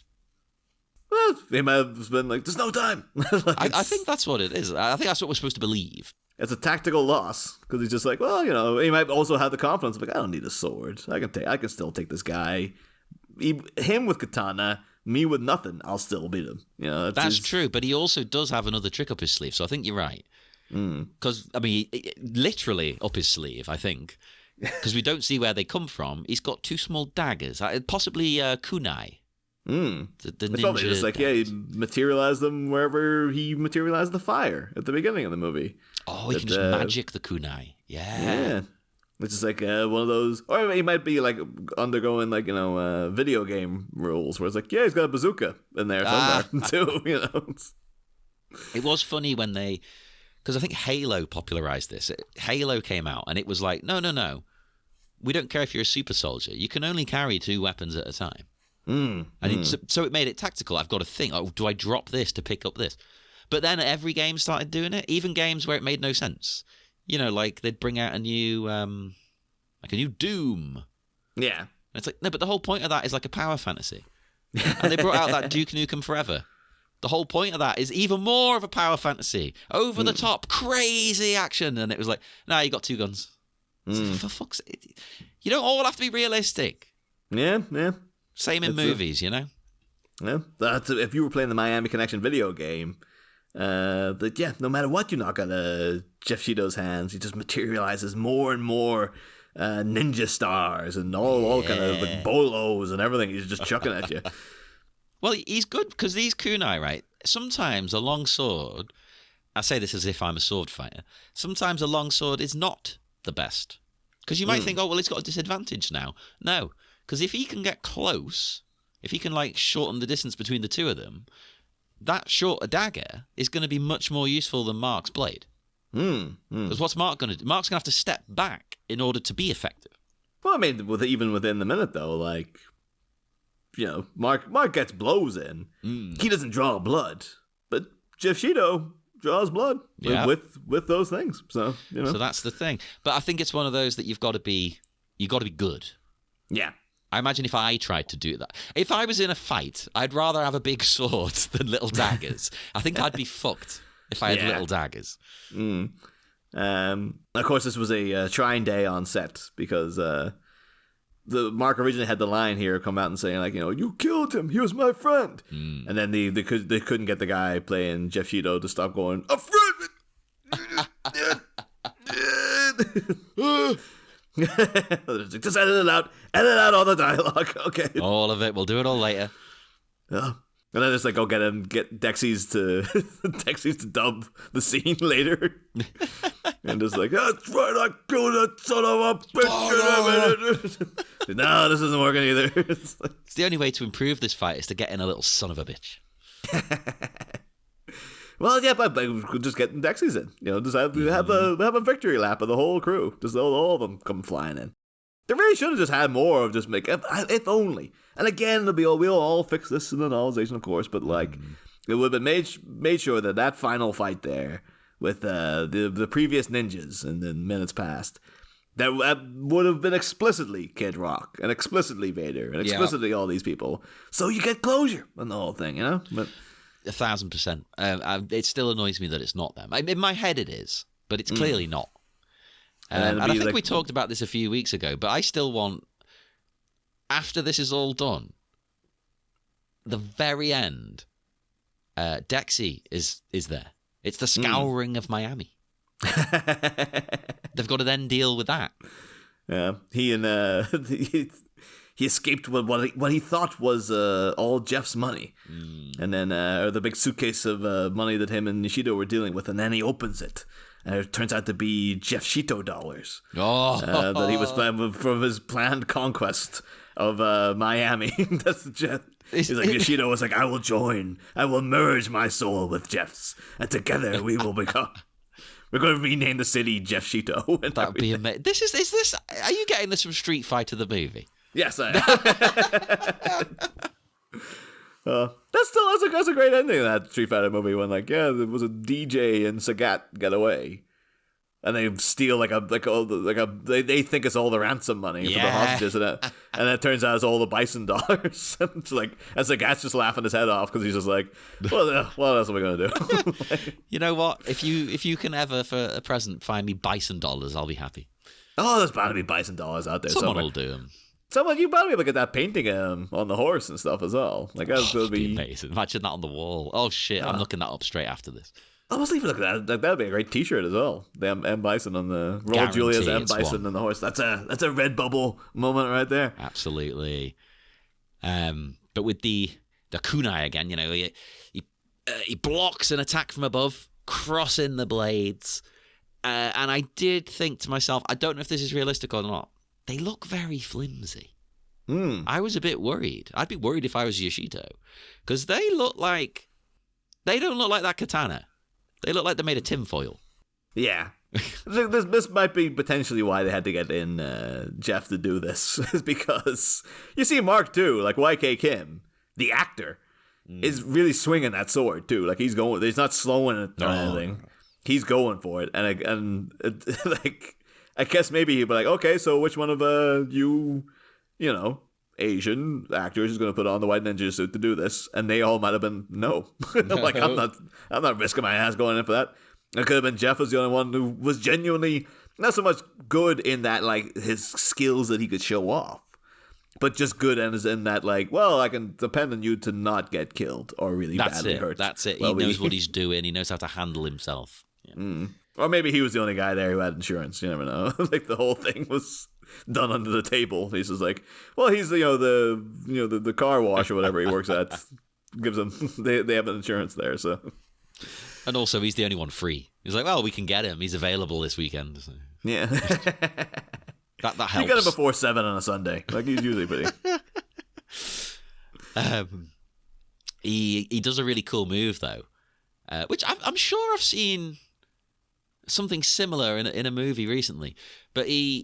Well, he might have been like, there's no time. I think that's what it is. I think that's what we're supposed to believe. It's a tactical loss because he's just like, well, he might also have the confidence of like, I don't need a sword. I can still take this guy. Him with katana, me with nothing. I'll still beat him. That's true. But he also does have another trick up his sleeve. So I think you're right. Because literally up his sleeve, I think. Because we don't see where they come from. He's got 2 small daggers, possibly kunai. The it's probably just like, he materialized them wherever he materialized the fire at the beginning of the movie. Oh, he can just magic the kunai. Yeah. It's just like one of those, or he might be like undergoing like, video game rules where it's like, he's got a bazooka in there somewhere too, It was funny when because I think Halo popularized this. Halo came out and it was like, no. We don't care if you're a super soldier. You can only carry 2 weapons at a time. So it made it tactical. I've got to think, do I drop this to pick up this? But then every game started doing it, even games where it made no sense. Like they'd bring out a new Doom. Yeah. And it's like, no, but the whole point of that is like a power fantasy. And they brought out that Duke Nukem Forever. The whole point of that is even more of a power fantasy. Over the top, crazy action. And it was like, no, you got 2 guns. Like, for fuck's sake. You don't all have to be realistic. Yeah. Same in movies, Yeah, that's if you were playing the Miami Connection video game, no matter what you knock out of Jeff Shito's hands, he just materializes more and more ninja stars and all kind of like bolos and everything. He's just chucking at you. Well, he's good because these kunai, right? Sometimes a long sword. I say this as if I'm a sword fighter. Sometimes a long sword is not the best because you might think, it's got a disadvantage now. No. Because if he can get close, if he can like shorten the distance between the 2 of them, that shorter dagger is going to be much more useful than Mark's blade. Because what's Mark going to do? Mark's going to have to step back in order to be effective. Well, even within the minute though, like, Mark gets blows in. He doesn't draw blood, but Jeff Shito draws blood with those things. So So that's the thing. But I think it's one of those that you've got to be good. Yeah. I imagine if I tried to do that. If I was in a fight, I'd rather have a big sword than little daggers. I think I'd be fucked if I had little daggers. Of course, this was a trying day on set because the Mark originally had the line here come out and saying like, you killed him. He was my friend. And then they couldn't get the guy playing Jeff Shito to stop going, a friend. Just edit it out. Edit out all the dialogue. Okay. All of it. We'll do it all later. Yeah. And then just like go get Dexys to dub the scene later. And just like, that's right, I killed that son of a bitch. No, this isn't working either. It's the only way to improve this fight is to get in a little son of a bitch. Well, yeah, but just getting Dexys in. Just have a victory lap of the whole crew. Just all of them come flying in. They really should have just had more of just if only. And again, we'll all fix this in the novelization, of course, but like it would have been made sure that final fight there with the previous ninjas and then minutes past, that would have been explicitly Kid Rock and explicitly Vader and explicitly all these people. So you get closure on the whole thing, But 1,000%. It still annoys me that it's not them. In my head it is, but it's clearly not. And I think we talked about this a few weeks ago, but I still want, after this is all done, the very end, Dexy is there. It's the scouring of Miami. They've got to then deal with that. Yeah, he escaped with what he thought was all Jeff's money, and then the big suitcase of money that him and Yashito were dealing with, and then he opens it. And it turns out to be Jeff Shito dollars that he was planning from his planned conquest of Miami. That's Jeff. He's like, Yashito was like, I will join. I will merge my soul with Jeff's. And together we will become... We're going to rename the city Jeff Shito. That would be amazing. Is this... Are you getting this from Street Fighter the movie? Yes, I am. That's a great ending of that Street Fighter movie when there was a DJ and Sagat got away. and they steal they think it's all the ransom money for the hostages, and then it turns out it's all the bison dollars. And it's like, as the guy's just laughing his head off because he's just like, well, what else are we gonna do? You know what? If you can ever for a present find me bison dollars, I'll be happy. Oh, there's bound to be bison dollars out there. Someone will do them. Someone, you probably look at that painting on the horse and stuff as well. Like, that's gonna be amazing. Imagine that on the wall. Oh shit! I'm looking that up straight after this. I was even looking at that. That'd be a great T-shirt as well. The M Bison on the Raul Julia's M Bison and the horse. That's a Redbubble moment right there. Absolutely. But with the kunai again, you know, he blocks an attack from above, crossing the blades, and I did think to myself, I don't know if this is realistic or not. They look very flimsy. I was a bit worried. I'd be worried if I was Yashito, because they don't look like that katana. They look like they're made of tinfoil. Yeah. This might be potentially why they had to get in Jeff to do this, is because you see Mark too, like YK Kim, the actor, is really swinging that sword too. Like he's not slowing it or anything. He's going for it, and like, I guess maybe he'd be like, okay, so which one of you know, Asian actors is going to put on the white ninja suit to do this? And they all might have been no. Like, I'm not risking my ass going in for that. It could have been Jeff was the only one who was genuinely not so much good in that, like, his skills that he could show off, but just good in that, like, well, I can depend on you to not get killed or really badly hurt. That's it. He knows what he's doing. He knows how to handle himself. Yeah. Or maybe he was the only guy there who had insurance. You never know. Like, the whole thing was done under the table. He's just like, well, he's the car wash or whatever he works at gives them they have an insurance there. So, and also he's the only one free. He's like, well, we can get him. He's available this weekend. So. Yeah, that helps. You get him before 7 on a Sunday. Like, he's usually pretty. He does a really cool move though, which I'm sure I've seen something similar in a movie recently, but he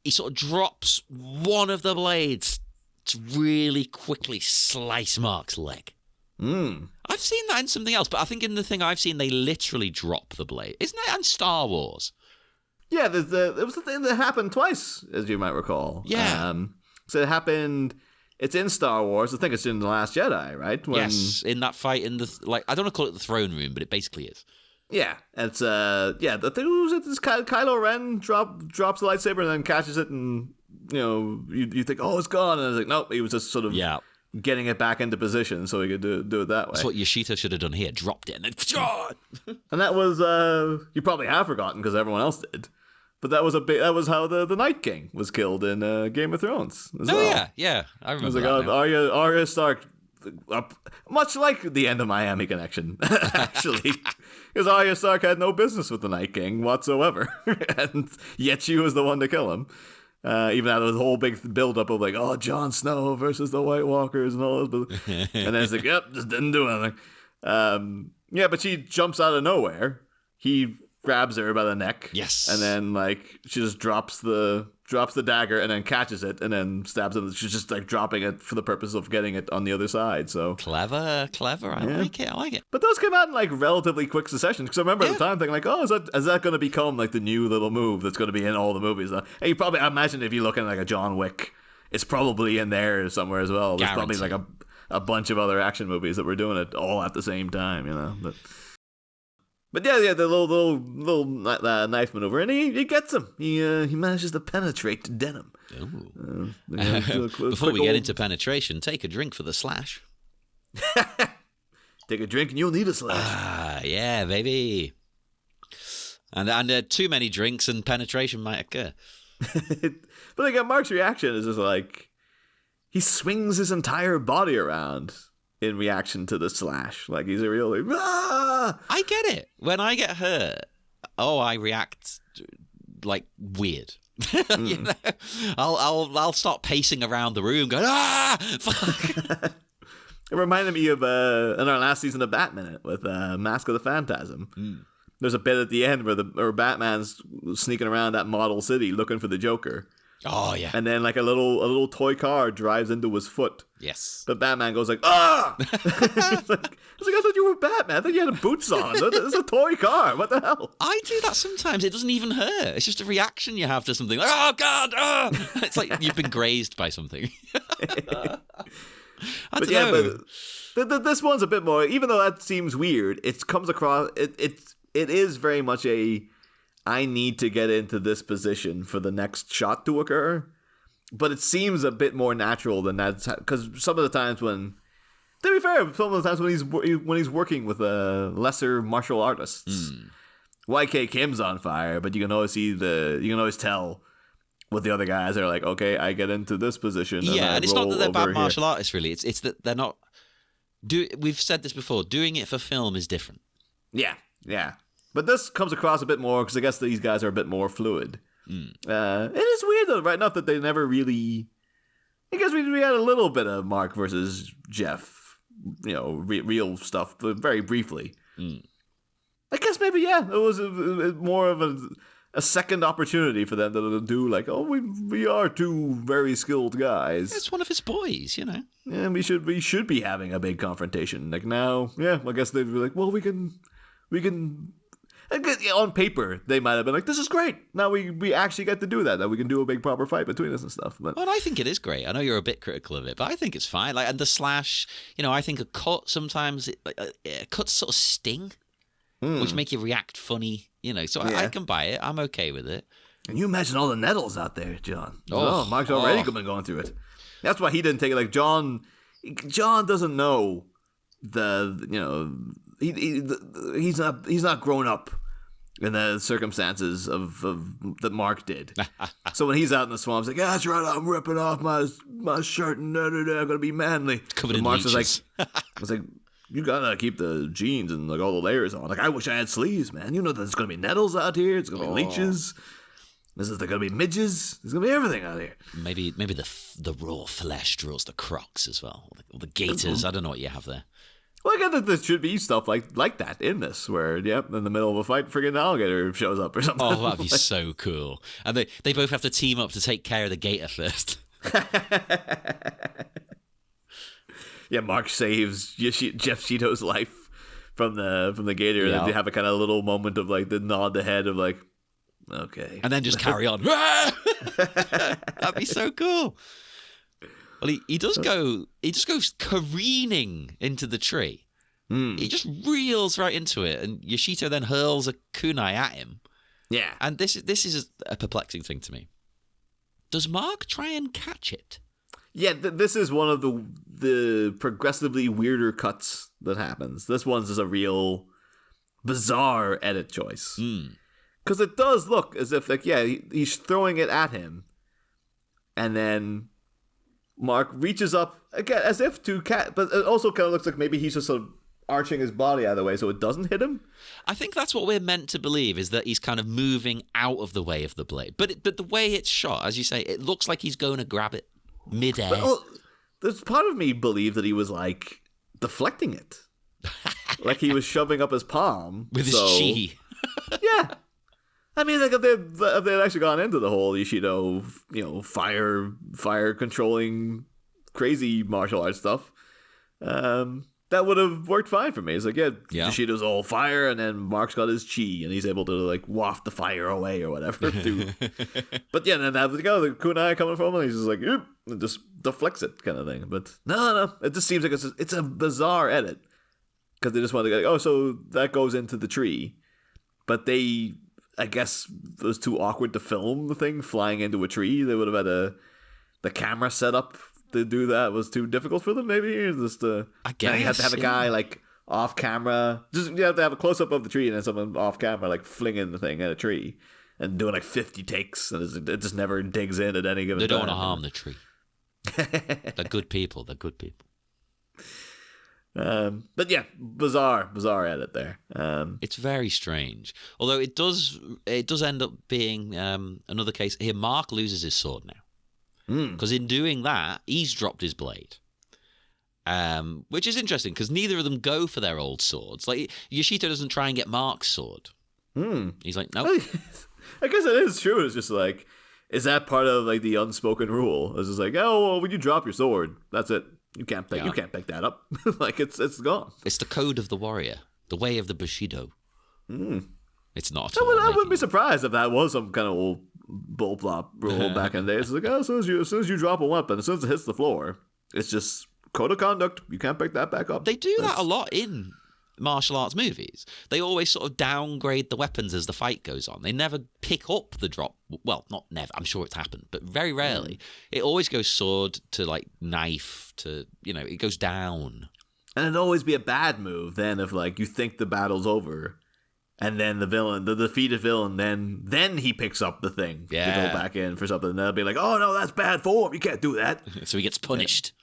sort of drops one of the blades to really quickly slice Mark's leg. I've seen that in something else, but I think in the thing I've seen, they literally drop the blade. Isn't that in Star Wars? Yeah, it was a thing that happened twice, as you might recall. Yeah. So it happened. It's in Star Wars. I think it's in The Last Jedi, right? Yes, in that fight in the I don't want to call it the throne room, but it basically is. Yeah, it's the thing was this Kylo Ren drops the lightsaber and then catches it, and you know you think, oh, it's gone, and it's like, nope, he was just sort of getting it back into position so he could do it that way. That's what Yashito should have done here, dropped it and then and that was you probably have forgotten because everyone else did, but that was how the Night King was killed in Game of Thrones as well. yeah, I remember. It was like Arya Stark. Much like the end of Miami Connection, actually, because Arya Stark had no business with the Night King whatsoever, and yet she was the one to kill him. Even though there was a whole big build-up of like, oh, Jon Snow versus the White Walkers and all this, and then it's like, yep, just didn't do anything. Yeah, but she jumps out of nowhere. He grabs her by the neck, yes, and then like she just drops the dagger and then catches it and then stabs it. She's just like dropping it for the purpose of getting it on the other side. So clever. I like it. But those came out in like relatively quick succession, because I remember at the time thinking like, oh, is that going to become like the new little move that's going to be in all the movies? And you probably, I imagine if you look at like a John Wick, it's probably in there somewhere as well. There's probably like a bunch of other action movies that were doing it all at the same time, you know. But yeah, the little knife maneuver, and he gets him. He manages to penetrate denim. Before we get into penetration, take a drink for the slash. Take a drink and you'll need a slash. Ah, yeah, baby. And too many drinks and penetration might occur. But like, Mark's reaction is just like, he swings his entire body around in reaction to the slash. Like, he's a real like, ah! I get it. When I get hurt, I react like weird. You know? I'll start pacing around the room going, ah, fuck. It reminded me of in our last season of Batman with Mask of the Phantasm. There's a bit at the end where Batman's sneaking around that model city looking for the Joker. Oh, yeah. And then like a little toy car drives into his foot. Yes. But Batman goes like, ah! It's like, I thought you were Batman. I thought you had boots on. It's a toy car. What the hell? I do that sometimes. It doesn't even hurt. It's just a reaction you have to something. Like, oh, God! Oh! It's like you've been grazed by something. I don't know. But this one's a bit more, even though that seems weird, it comes across, it is very much I need to get into this position for the next shot to occur. But it seems a bit more natural than that, because some of the times when, to be fair, some of the times when he's working with lesser martial artists, YK Kim's on fire, but you can always tell with the other guys. They're like, okay, I get into this position. And it's not that they're bad martial artists, really. It's that they're not. We've said this before. Doing it for film is different. Yeah. But this comes across a bit more because I guess these guys are a bit more fluid. It is weird though, right enough that they never really. I guess we had a little bit of Mark versus Jeff, real stuff, but very briefly. I guess maybe it was more of a second opportunity for them to do like, oh, we are two very skilled guys. It's one of his boys, Yeah, we should be having a big confrontation. Like now, I guess they'd be like, well, we can. On paper, they might have been like, this is great. Now we actually get to do that. Now we can do a big proper fight between us and stuff. But I think it is great. I know you're a bit critical of it, but I think it's fine. Like, and the slash, I think a cut sometimes, cuts sort of sting, which make you react funny, So I can buy it. I'm okay with it. And you imagine all the nettles out there, John. Mark's already been going through it. That's why he didn't take it. Like John doesn't know he's not grown up in the circumstances of that Mark did. So when he's out in the swamp, he's like, that's right, I'm ripping off my shirt and I'm gonna be manly. Covered in Mark's leeches. was like, you gotta keep the jeans and like all the layers on. Like, I wish I had sleeves, man. You know there's gonna be nettles out here. It's gonna be leeches. There's gonna be midges. There's gonna be everything out here. Maybe the raw flesh draws the crocs as well, or the gators. I don't know what you have there. Well, I get that there should be stuff like that in this, where, in the middle of a fight, friggin' alligator shows up or something. Oh, that'd be so cool. And they both have to team up to take care of the gator first. Mark saves Yashito's life from the gator, and they have a kind of little moment of like the nod the head of like, okay, and then just carry on. That'd be so cool. Well, he just goes careening into the tree. He just reels right into it, and Yashito then hurls a kunai at him. Yeah. And this is a perplexing thing to me. Does Mark try and catch it? Yeah, this is one of the progressively weirder cuts that happens. This one's just a real bizarre edit choice. Because it does look as if, like, he's throwing it at him, and then Mark reaches up again as if to catch, but it also kind of looks like maybe he's just sort of arching his body out of the way so it doesn't hit him. I think that's what we're meant to believe, is that he's kind of moving out of the way of the blade. But the way it's shot, as you say, it looks like he's going to grab it mid-air. Well, there's part of me believed that he was like deflecting it, like he was shoving up his palm with his chi. Yeah. I mean, like if they'd actually gone into the whole Yashito, fire controlling crazy martial arts stuff, that would have worked fine for me. It's like, Yashito's all fire, and then Mark's got his chi, and he's able to like waft the fire away or whatever. But then have the kunai coming from him, and he's just like, and just deflects it, kind of thing. But no, it just seems like it's a bizarre edit, because they just want to go, so that goes into the tree, but they, I guess it was too awkward to film the thing flying into a tree. They would have had the camera set up to do that. It was too difficult for them, maybe. I guess you have to have a guy like off camera. You have to have a close up of the tree and then someone off camera like flinging the thing at a tree and doing like 50 takes, and it just never digs in at any given time. They don't want to harm the tree. They're good people. But yeah, bizarre edit there. It's very strange. Although it does end up being another case here. Mark loses his sword now because in doing that, he's dropped his blade, which is interesting because neither of them go for their old swords. Like Yashito doesn't try and get Mark's sword. He's like, nope. I guess it is true. It's just like is that part of like the unspoken rule? It's just like, oh, well, when you drop your sword, that's it. You can't pick that up. Like it's gone. It's the code of the warrior, the way of the Bushido. It's not. I wouldn't be surprised if that was some kind of old bullplop rule back in the day. It's like, oh, as soon as you drop a weapon, as soon as it hits the floor, it's just code of conduct. You can't pick that back up. They do that a lot in martial arts movies. They always sort of downgrade the weapons as the fight goes on. They never pick up the drop. Well, not never. I'm sure it's happened, but very rarely. It always goes sword to like knife to, it goes down. And it'd always be a bad move then if like you think the battle's over. And then the villain, the defeated villain, then he picks up the thing to go back in for something. And they'll be like, oh, no, that's bad form. You can't do that. So he gets punished.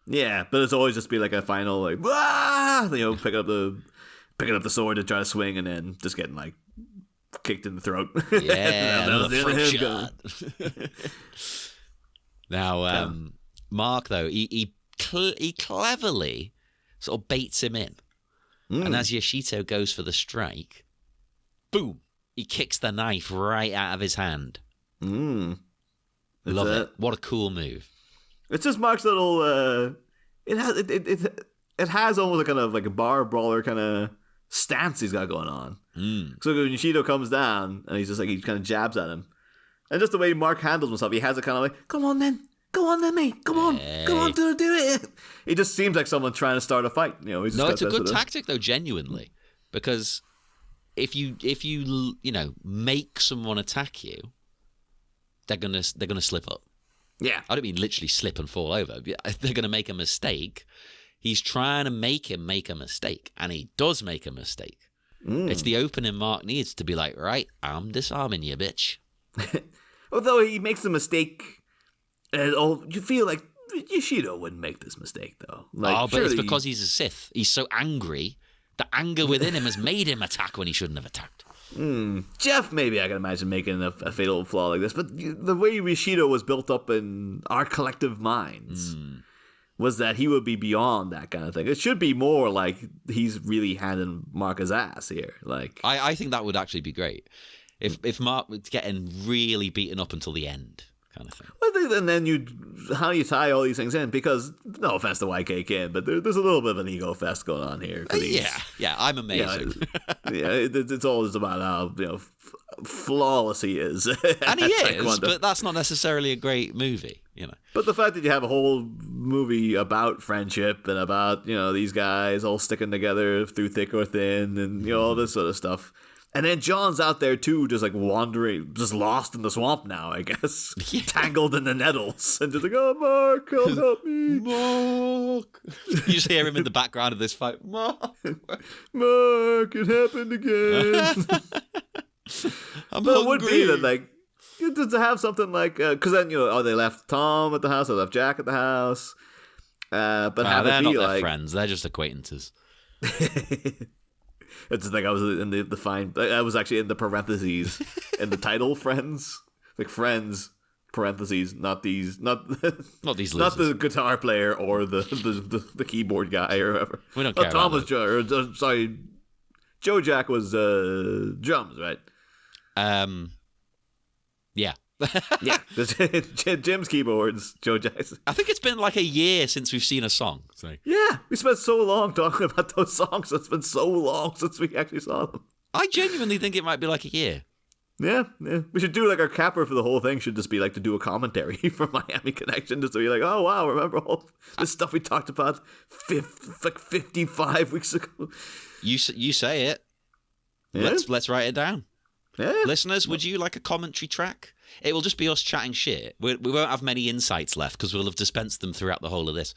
Yeah, but it's always just be like a final, like, picking up the sword to try to swing and then just getting, like, kicked in the throat. Yeah, another front shot. Now, Mark, though, he cleverly sort of baits him in. And as Yashito goes for the strike, boom, he kicks the knife right out of his hand. Love it. What a cool move. It's just Mark's little, it has almost a kind of like a bar brawler kind of stance he's got going on. So when Yashito comes down and he's just like, he kind of jabs at him. And just the way Mark handles himself, he has it kind of like, come on then, mate, come on, do it. He just seems like someone trying to start a fight. He's just it's a good tactic though, genuinely, because if you make someone attack you, they're gonna slip up. Yeah, I don't mean literally slip and fall over. They're gonna make a mistake. He's trying to make him make a mistake, and he does make a mistake. It's the opening Mark needs to be like, right, I'm disarming you, bitch. Although he makes a mistake, and you feel like Yashito wouldn't make this mistake, though. Like, but it's because he's a Sith. He's so angry. The anger within him has made him attack when he shouldn't have attacked. Jeff, maybe I can imagine making a fatal flaw like this, but the way Yashito was built up in our collective minds was that he would be beyond that kind of thing. It should be more like he's really handing Mark his ass here. Like, I think that would actually be great. If Mark was getting really beaten up until the end. Kind of thing. Well, and then how you tie all these things in, because no offense to YK Kid, but there's a little bit of an ego fest going on here. Yeah, I'm amazing. It's all just about how flawless he is, and he is, but that's not necessarily a great movie, But the fact that you have a whole movie about friendship and about these guys all sticking together through thick or thin, and all this sort of stuff. And then John's out there too, just like wandering, just lost in the swamp now, I guess. Yeah. Tangled in the nettles. And just like, oh, Mark, come help me. Mark. You just hear him in the background of this fight. Mark, it happened again. I'm but hungry. It would be that, like, to have something like, because then, they left Tom at the house, they left Jack at the house. But have they're it be not like... their friends, they're just acquaintances. It's just like I was in I was actually in the parentheses in the title, friends, like friends parentheses, not these losers. Not the guitar player or the keyboard guy or whatever. We don't care. Tom was Joe Jack was drums, right? Yeah. Yeah, Jim's keyboards, Joe Jackson. I think it's been like a year since we've seen a song. So. Yeah, we spent so long talking about those songs. It's been so long since we actually saw them. I genuinely think it might be like a year. Yeah. We should do like our capper for the whole thing should just be like to do a commentary from Miami Connection, just to be like, oh wow, remember all this stuff we talked about 55 weeks ago. You say it. Yeah? Let's write it down. Yeah. Listeners, would you like a commentary track? It will just be us chatting shit. We won't have many insights left because we'll have dispensed them throughout the whole of this.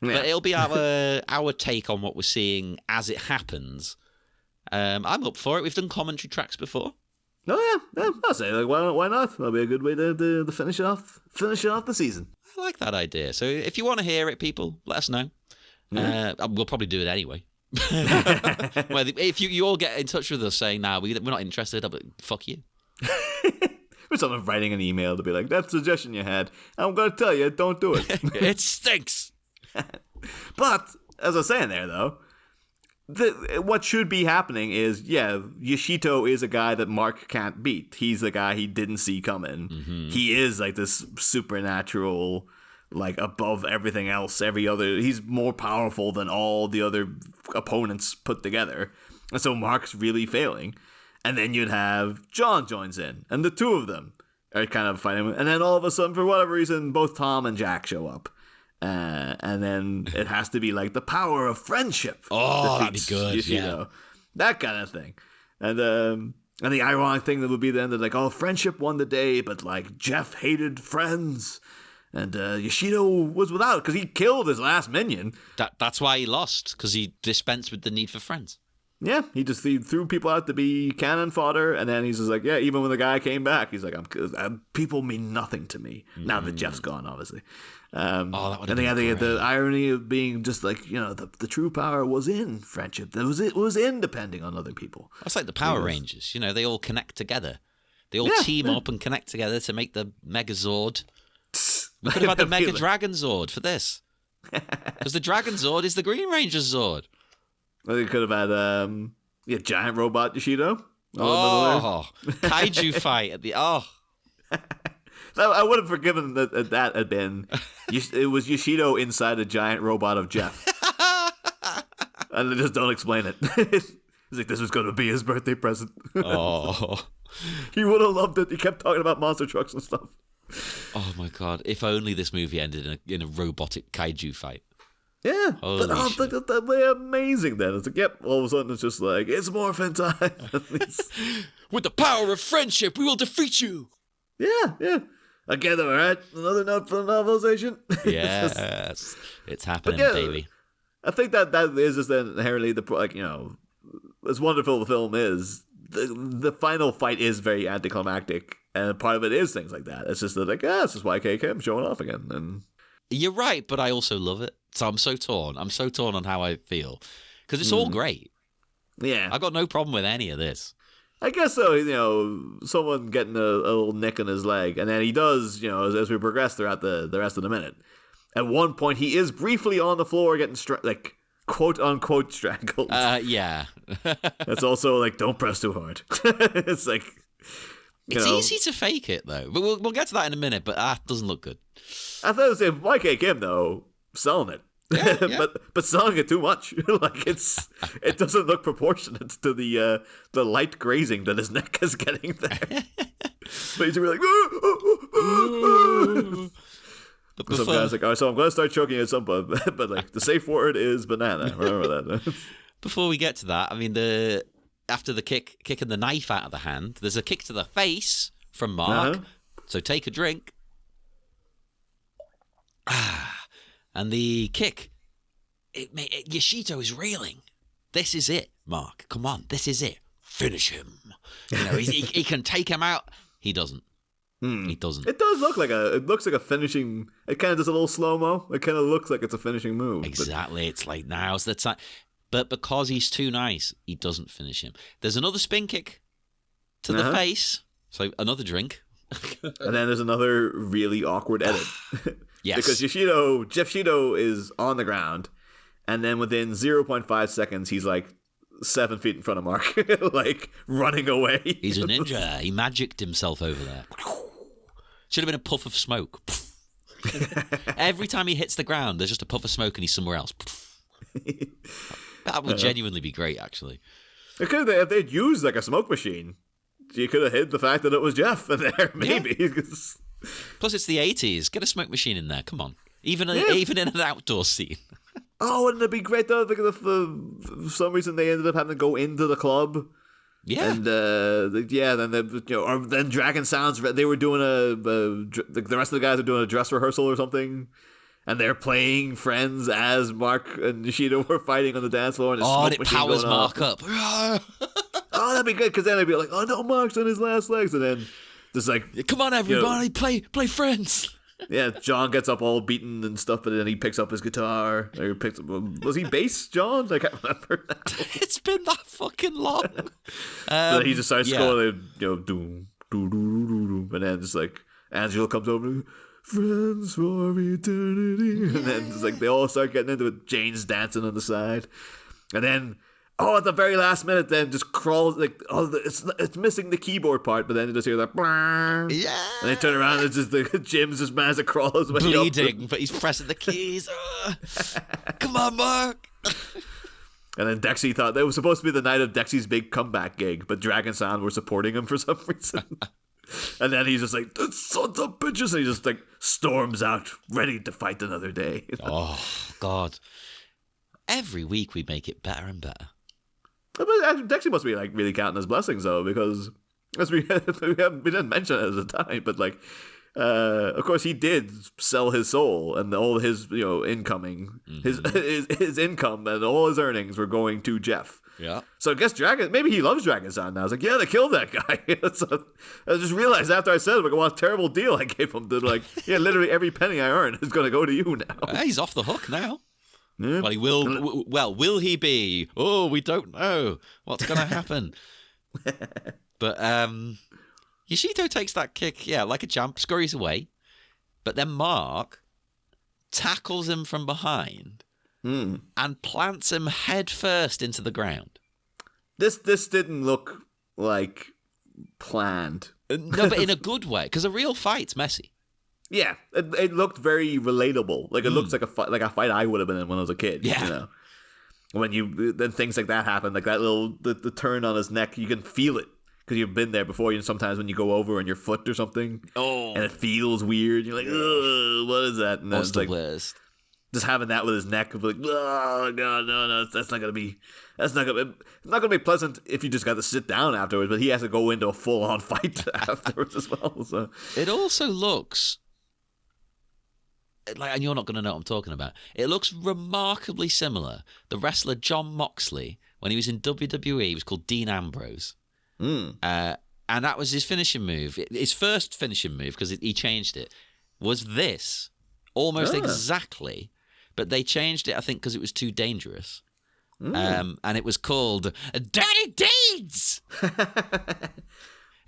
Yeah. But it'll be our take on what we're seeing as it happens. I'm up for it. We've done commentary tracks before. Oh yeah. I'll say like why not? That'll be a good way to finish off the season. I like that idea. So if you want to hear it, people, let us know. We'll probably do it anyway. Well, if you all get in touch with us saying, "Nah, we're not interested," I'll be like, fuck you. Or someone writing an email to be like, that suggestion you had, I'm going to tell you, don't do it. It stinks. But, as I was saying there, though, what should be happening is, Yashito is a guy that Mark can't beat. He's the guy he didn't see coming. Mm-hmm. He is like this supernatural, like above everything else. He's more powerful than all the other opponents put together. And so Mark's really failing. And then you'd have John joins in, and the two of them are kind of fighting. And then all of a sudden, for whatever reason, both Tom and Jack show up. And then it has to be like the power of friendship. Oh, that'd be good. Yashito. Yeah. That kind of thing. And the ironic thing that would be then that like, oh, friendship won the day, but like Jeff hated friends. And Yashito was without because he killed his last minion. That's why he lost, because he dispensed with the need for friends. Yeah, he threw people out to be cannon fodder, and then he's just like, yeah, even when the guy came back, he's like, people mean nothing to me. Now that Jeff's gone, obviously. That would have been been the irony of being just like, the true power was in friendship. It was in depending on other people. That's like the Power Rangers. They all connect together. They all team up and connect together to make the Megazord. We could have had the Mega Dragon Zord for this. Because the Dragon Zord is the Green Ranger's Zord. Well, they could have had giant robot Yashito. Kaiju fight at the I would have forgiven that had been. It was Yashito inside a giant robot of Jeff, and they just don't explain it. He's like, this was going to be his birthday present. He would have loved it. He kept talking about monster trucks and stuff. Oh my god! If only this movie ended in a robotic kaiju fight. Yeah, but that'd be amazing then. It's like, yep, all of a sudden it's just like, it's morphin time. With the power of friendship, we will defeat you. Yeah. Again, all right, another note for the novelization. Yes, it's happening, baby. I think that is just inherently as wonderful the film is, the final fight is very anticlimactic, and part of it is things like that. It's just that, it's just YK Kim showing off again. And you're right, but I also love it. So I'm so torn. I'm so torn on how I feel. Because it's all great. Yeah. I got no problem with any of this. I guess so, someone getting a little nick in his leg. And then he does, as we progress throughout the rest of the minute. At one point, he is briefly on the floor getting, quote-unquote strangled. Yeah. That's also, don't press too hard. It's like... It's easy to fake it, though. But we'll get to that in a minute, but that doesn't look good. I thought it was YK Kim, though, selling it. Yeah. but selling it too much. It doesn't look proportionate to the light grazing that his neck is getting there. But he's really like, some guy's like, all right, so I'm going to start choking at some point, but the safe word is banana. Remember that. Before we get to that, I mean, after the kicking the knife out of the hand, there's a kick to the face from Mark. So take a drink. And the kick, Yashito is reeling. This is it, Mark. Come on, this is it. Finish him. He can take him out. He doesn't. He doesn't. It does look like it looks like a finishing. It kind of does a little slow-mo. It kind of looks like it's a finishing move. Exactly. It's like, now's the time. But because he's too nice, he doesn't finish him. There's another spin kick to the face. So another drink. And then there's another really awkward edit. Yes. Because Jeff Yashito is on the ground, and then within 0.5 seconds, he's 7 feet in front of Mark, running away. He's a ninja. He magicked himself over there. Should have been a puff of smoke. Every time he hits the ground, there's just a puff of smoke and he's somewhere else. That would genuinely be great, actually. If they'd used a smoke machine, you could have hid the fact that it was Jeff in there, maybe. Yeah. Plus, it's the 80s. Get a smoke machine in there. Come on. Even in an outdoor scene. Oh, wouldn't it be great, though, if for some reason they ended up having to go into the club? Yeah. And, then Dragon Sounds, they were doing the rest of the guys are doing a dress rehearsal or something. And they're playing friends as Mark and Yashito were fighting on the dance floor. And it powers Mark up. That'd be good, because then they'd be like, oh, no, Mark's on his last legs. And then just come on, everybody, play friends. Yeah, John gets up all beaten and stuff, but then he picks up his guitar. Was he bass, John? I can't remember now. It's been that fucking long. So he just starts going, doom, doo, doo, doo, doo, and then just Angela comes over, friends for eternity, and then just they all start getting into it. Jane's dancing on the side, and then Oh, at the very last minute, then just crawls like, oh, it's missing the keyboard part, but then you just hear that, Yeah. and they turn around and it's just the Jim's just managed to crawl his way bleeding, up. but he's pressing the keys. Come on, Mark. And then Dexy thought that was supposed to be the night of Dexy's big comeback gig, but Dragon Sound were supporting him for some reason. And then he's just like, the sons of bitches, and he just like storms out, ready to fight another day. Oh God! Every week we make it better and better. But Dexy must be like really counting his blessings though, because as we didn't mention it at the time, but like, of course he did sell his soul, and all his incoming his income and all his earnings were going to Jeff. Yeah. So I guess maybe he loves Dragon Sound now. I was like, yeah, they killed that guy. So I just realized after I said it, like, what a terrible deal I gave him. To like, yeah, literally every penny I earn is going to go to you now. He's off the hook now. Yeah. Well, he will. Well, will he be? Oh, we don't know what's going to happen. But Yashito takes that kick, like a champ, scurries away. But then Mark tackles him from behind and plants him head first into the ground. This didn't look like planned. No, but in a good way, because a real fight's messy. Yeah, it looked very relatable. Like it looks like a fight I would have been in when I was a kid. Yeah. You know, then things like that happen, like that little the turn on his neck, you can feel it because you've been there before. Sometimes when you go over on your foot or something, and it feels weird, you're like, ugh, what is that? And then it's like just having that with his neck, like, oh god, no, that's not gonna be pleasant if you just got to sit down afterwards. But he has to go into a full on fight afterwards as well. So it also looks. And you're not going to know what I'm talking about. It looks remarkably similar. The wrestler Jon Moxley, when he was in WWE, he was called Dean Ambrose. And that was his finishing move. His first finishing move, because he changed it, was this. Almost exactly. But they changed it, I think, because it was too dangerous. And it was called Dirty Deeds!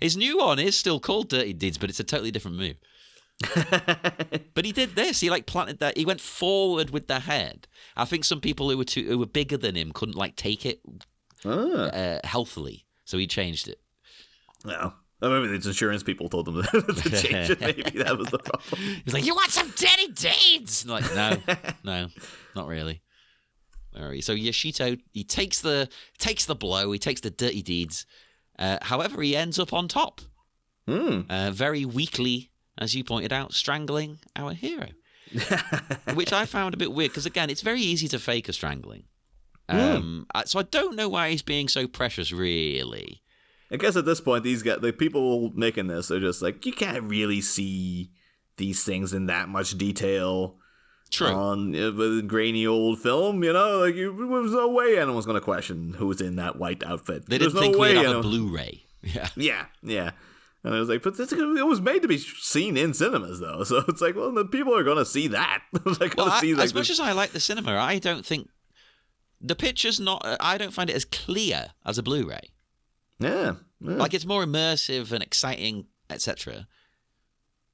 His new one is still called Dirty Deeds, but it's a totally different move. But he did this. He planted that. He went forward with the head. I think some people who were bigger than him couldn't take it healthily, so he changed it. No, maybe the insurance people told him to change it. Maybe that was the problem. He's like, "You want some dirty deeds?" And no, not really. So Yashito, he takes the blow. He takes the dirty deeds. However, he ends up on top, very weakly. As you pointed out, strangling our hero. Which I found a bit weird, because, again, it's very easy to fake a strangling. So I don't know why he's being so precious, really. I guess at this point, the people making this are just like, you can't really see these things in that much detail. True. On a grainy old film, like, there was no way anyone's going to question who's in that white outfit. They didn't think we'd have a Blu-ray. Yeah. And I was like, but it was made to be seen in cinemas, though. So it's like, well, the people are going to see that. As much as I like the cinema, I don't think the picture's I don't find it as clear as a Blu-ray. Yeah. Like, it's more immersive and exciting, etc.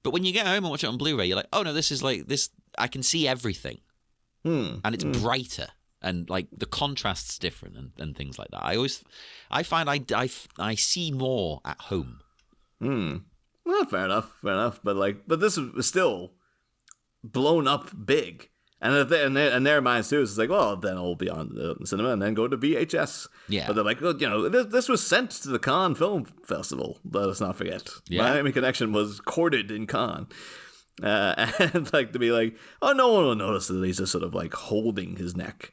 But when you get home and watch it on Blu-ray, you're like, oh no, this is like this. I can see everything, and it's brighter, and like the contrast's different, and things like that. I find I see more at home. Well, fair enough. But this was still blown up big, and in their minds too, it's like, well, then it'll be on the cinema and then go to VHS. Yeah. But they're like, well, this was sent to the Cannes Film Festival. Let us not forget. Yeah. Miami Connection was courted in Cannes, and to be like, oh, no one will notice that he's just sort of like holding his neck,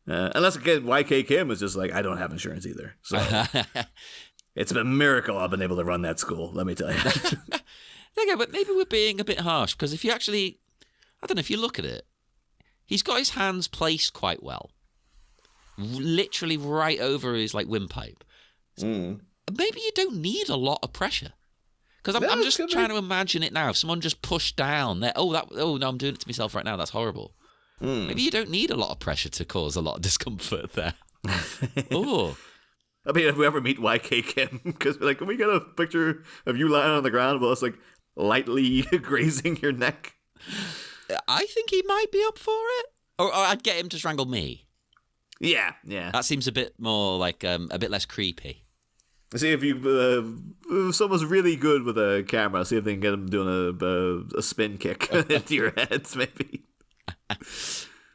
unless again YK Kim is just like, I don't have insurance either, so. It's a miracle I've been able to run that school, let me tell you. Okay, but maybe we're being a bit harsh, because if you actually, I don't know, if you look at it, he's got his hands placed quite well. Literally right over his windpipe. Maybe you don't need a lot of pressure. Because I'm just trying to imagine it now. If someone just pushed down there, no, I'm doing it to myself right now, that's horrible. Maybe you don't need a lot of pressure to cause a lot of discomfort there. Oh. I mean, if we ever meet YK Kim, because can we get a picture of you lying on the ground while it's lightly grazing your neck? I think he might be up for it. Or I'd get him to strangle me. Yeah. That seems a bit more like a bit less creepy. See if if someone's really good with a camera. See if they can get them doing a spin kick into your heads, maybe.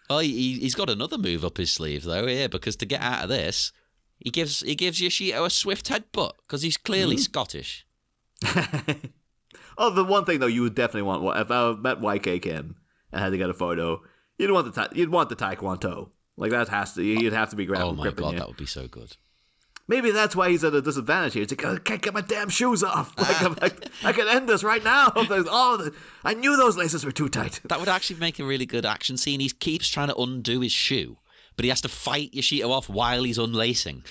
Well, he's got another move up his sleeve though, here, because to get out of this, he gives Yashito a swift headbutt because he's clearly Scottish. Oh, the one thing though, you would definitely want. If I met YK Kim and had to get a photo, you'd want the Taekwondo. Like that has to. You'd have to be grabbing. Oh my god, you. that would be so good. Maybe that's why he's at a disadvantage here. It's like, I can't get my damn shoes off. I could end this right now. I knew those laces were too tight. That would actually make a really good action scene. He keeps trying to undo his shoe, but he has to fight Yashito off while he's unlacing.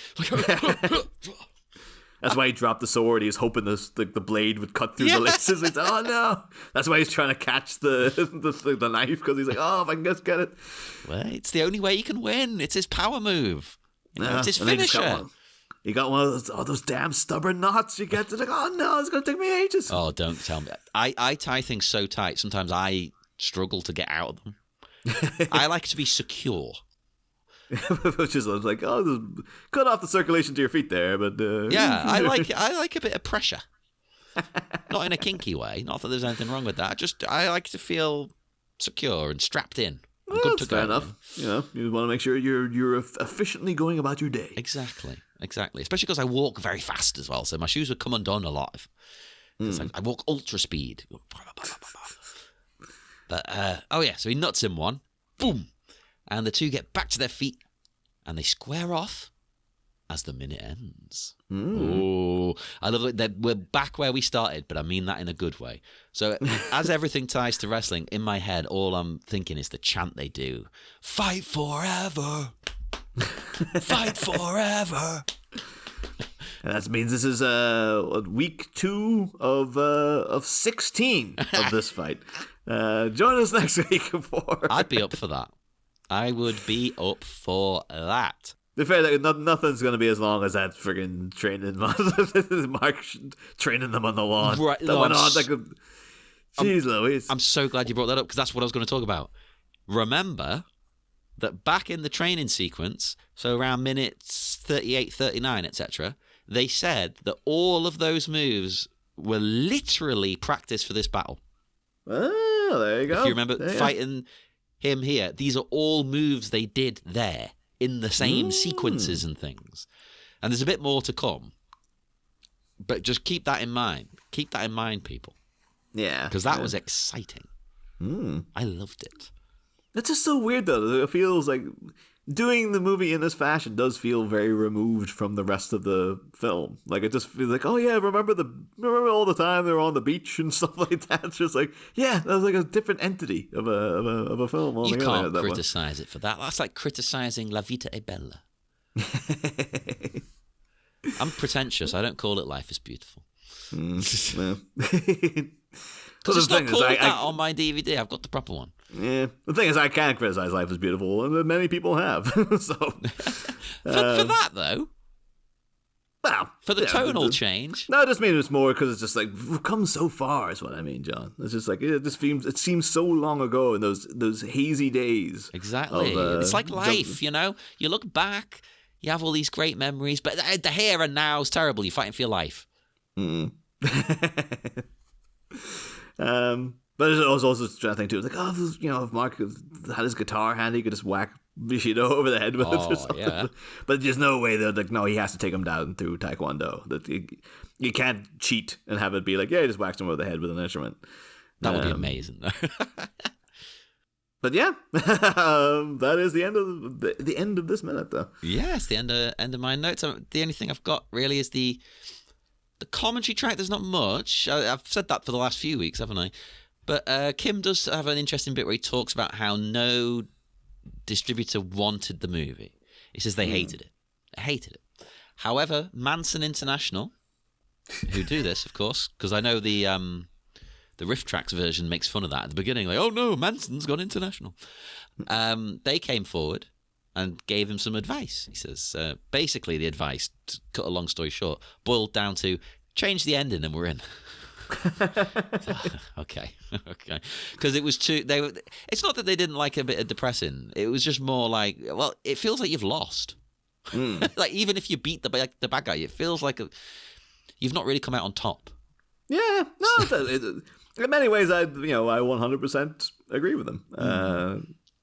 That's why he dropped the sword. He was hoping the blade would cut through the laces. He's like, oh no. That's why he's trying to catch the knife, because he's like, oh, if I can just get it. Well, it's the only way he can win. It's his power move. It's his finisher. He got one of those damn stubborn knots you get. It's like, oh no, it's going to take me ages. Oh, don't tell me. I tie things so tight, sometimes I struggle to get out of them. I like to be secure. Which is like, oh, cut off the circulation to your feet there, but yeah, I like a bit of pressure. Not in a kinky way. Not that there's anything wrong with that. I like to feel secure and strapped in. Good to go. Fair enough. You want to make sure you're efficiently going about your day. Exactly. Especially because I walk very fast as well, so my shoes would come undone a lot. I walk ultra speed. But so he nuts him one, boom, and the two get back to their feet, and they square off as the minute ends. Oh, I love it. We're back where we started, but I mean that in a good way. So as everything ties to wrestling, in my head, all I'm thinking is the chant they do: "Fight forever, fight forever." And that means this is week 2 of 16 of this fight. Join us next week for. I'd be up for that. I would be up for that. To be fair, nothing's going to be as long as that friggin' training Mark training them on the lawn. Right, that went on like a... Jeez Louise. I'm so glad you brought that up, because that's what I was going to talk about. Remember that back in the training sequence, so around minutes 38, 39, etc., they said that all of those moves were literally practice for this battle. Oh, there you go. If you remember fighting him here, these are all moves they did there in the same sequences and things. And there's a bit more to come. But just keep that in mind. Keep that in mind, people. Yeah. Because that was exciting. I loved it. It's just so weird, though. It feels like doing the movie in this fashion does feel very removed from the rest of the film. Like, it just feels like, oh yeah, remember all the time they were on the beach and stuff like that. It's just like, yeah, that was like a different entity of a film. You can't criticize it for that. That's like criticizing La Vita è Bella. I'm pretentious. I don't call it Life is Beautiful. Because it's not called that on my DVD. I've got the proper one. Yeah. The thing is, I can criticize Life is Beautiful, and many people have. So for that, though? Well, for the tonal change? No, I just mean it's more because it's just like, we've come so far, is what I mean, John. It's just like, it seems so long ago in those hazy days. Exactly. It's like life, you know? You look back, you have all these great memories, but the here and now is terrible. You're fighting for your life. But I was also trying to think too. It was like, if Mark had his guitar handy, he could just whack Yashito over the head with it or something. Yeah. But there's no way that no, he has to take him down through Taekwondo. That you can't cheat and have it be like, yeah, he just whacks him over the head with an instrument. That would be amazing, though. But yeah, that is the end of this minute, though. Yeah, it's the end of my notes. The only thing I've got really is the commentary track. There's not much. I've said that for the last few weeks, haven't I? But Kim does have an interesting bit where he talks about how no distributor wanted the movie. He says they hated it. They hated it. However, Manson International, who do this, of course, because I know the Riff Tracks version makes fun of that at the beginning, like, oh no, Manson's gone international. They came forward and gave him some advice. He says, basically the advice, to cut a long story short, boiled down to change the ending and we're in. Okay. Because it was too. It's not that they didn't like a bit of depressing. It was just more like, well, it feels like you've lost. Like even if you beat the bad guy, it feels like you've not really come out on top. Yeah, no. In many ways, I 100% agree with them.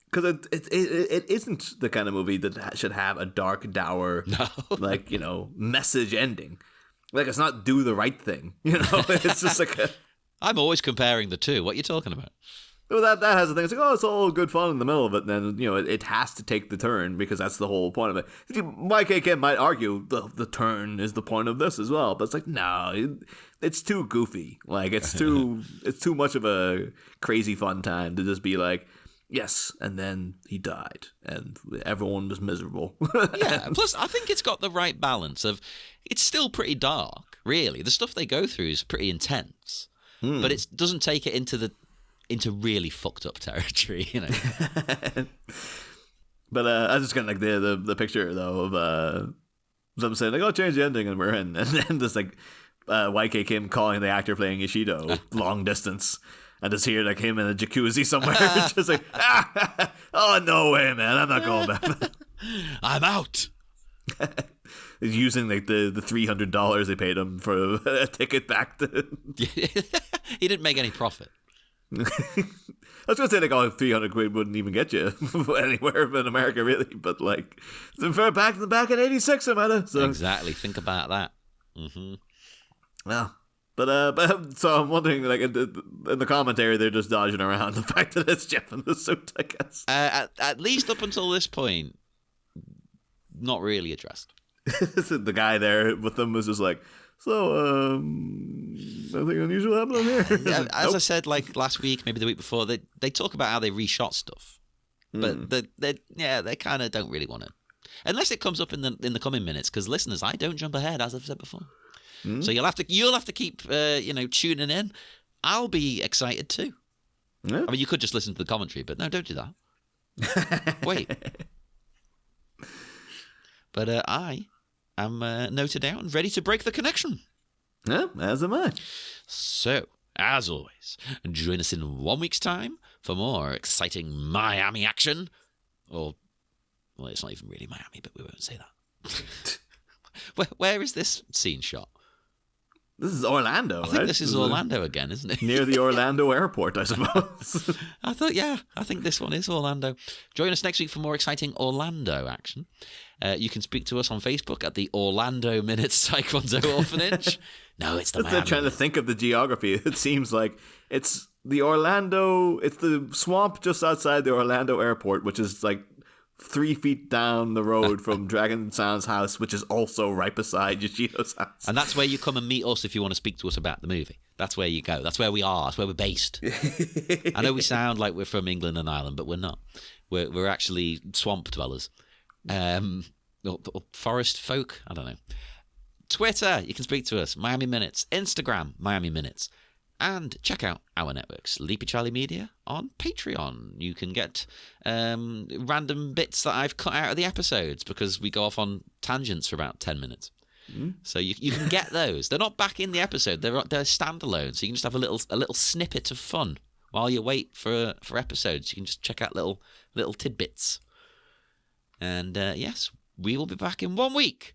Because it isn't the kind of movie that should have a dark, dour, message ending. Like, it's not do the right thing, It's just like I'm always comparing the two. What are you talking about? Well, that has the thing. It's like, it's all good fun in the middle of it. And then, it has to take the turn because that's the whole point of it. YKK might argue the turn is the point of this as well. But it's like, no, it's too goofy. Like, it's too much of a crazy fun time to just be like, yes, and then he died, and everyone was miserable. Yeah, plus I think it's got the right balance of, it's still pretty dark, really. The stuff they go through is pretty intense, but it doesn't take it into really fucked up territory, But I just kind of like the picture, though, of them saying, like, oh, change the ending, and we're in. And then this, like, YK Kim calling the actor playing Yashito long distance. And just hear like him in a jacuzzi somewhere, just like, oh no way, man, I'm not going back. I'm out. He's using like the $300 they paid him for a ticket back to. He didn't make any profit. I was gonna say like, oh, 300 quid wouldn't even get you anywhere in America, really. But like, back in '86, I might have. So. Exactly. Think about that. Mm-hmm. Well. But so I'm wondering, like, in the commentary, they're just dodging around the fact that it's Jeff in the suit, I guess. At least up until this point, not really addressed. The guy there with them was just like, so, nothing unusual happening here? As I said, like, last week, maybe the week before, they talk about how they reshot stuff. But they kind of don't really want to. Unless it comes up in the coming minutes, because listeners, I don't jump ahead, as I've said before. So you'll have to keep tuning in. I'll be excited too. Yeah. I mean, you could just listen to the commentary, but no, don't do that. Wait. But I am noted out and ready to break the connection. Yeah, as am I. So, as always, join us in 1 week's time for more exciting Miami action. Well, it's not even really Miami, but we won't say that. Where is this scene shot? This is Orlando, I think this is Orlando again, isn't it? Near the Orlando airport, I suppose. I think this one is Orlando. Join us next week for more exciting Orlando action. You can speak to us on Facebook at the Orlando Minutes Taekwondo Orphanage. No, it's the Miami. They're trying to think of the geography. It seems like it's the swamp just outside the Orlando airport, which is like 3 feet down the road from Dragon Sound's house, which is also right beside Yashito's house. And that's where you come and meet us if you want to speak to us about the movie. That's where you go. That's where we are. That's where we're based. I know we sound like we're from England and Ireland, but we're not. We're actually swamp dwellers. Or forest folk. I don't know. Twitter, you can speak to us. Miami Minutes. Instagram, Miami Minutes. And check out our network, Sleepy Charlie Media, on Patreon. You can get random bits that I've cut out of the episodes because we go off on tangents for about 10 minutes. So you can get those. They're not back in the episode. They're standalone. So you can just have a little snippet of fun while you wait for episodes. You can just check out little tidbits. And yes, we will be back in 1 week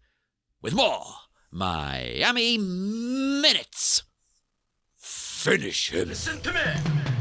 with more Miami Minutes. Finish him. Listen to me.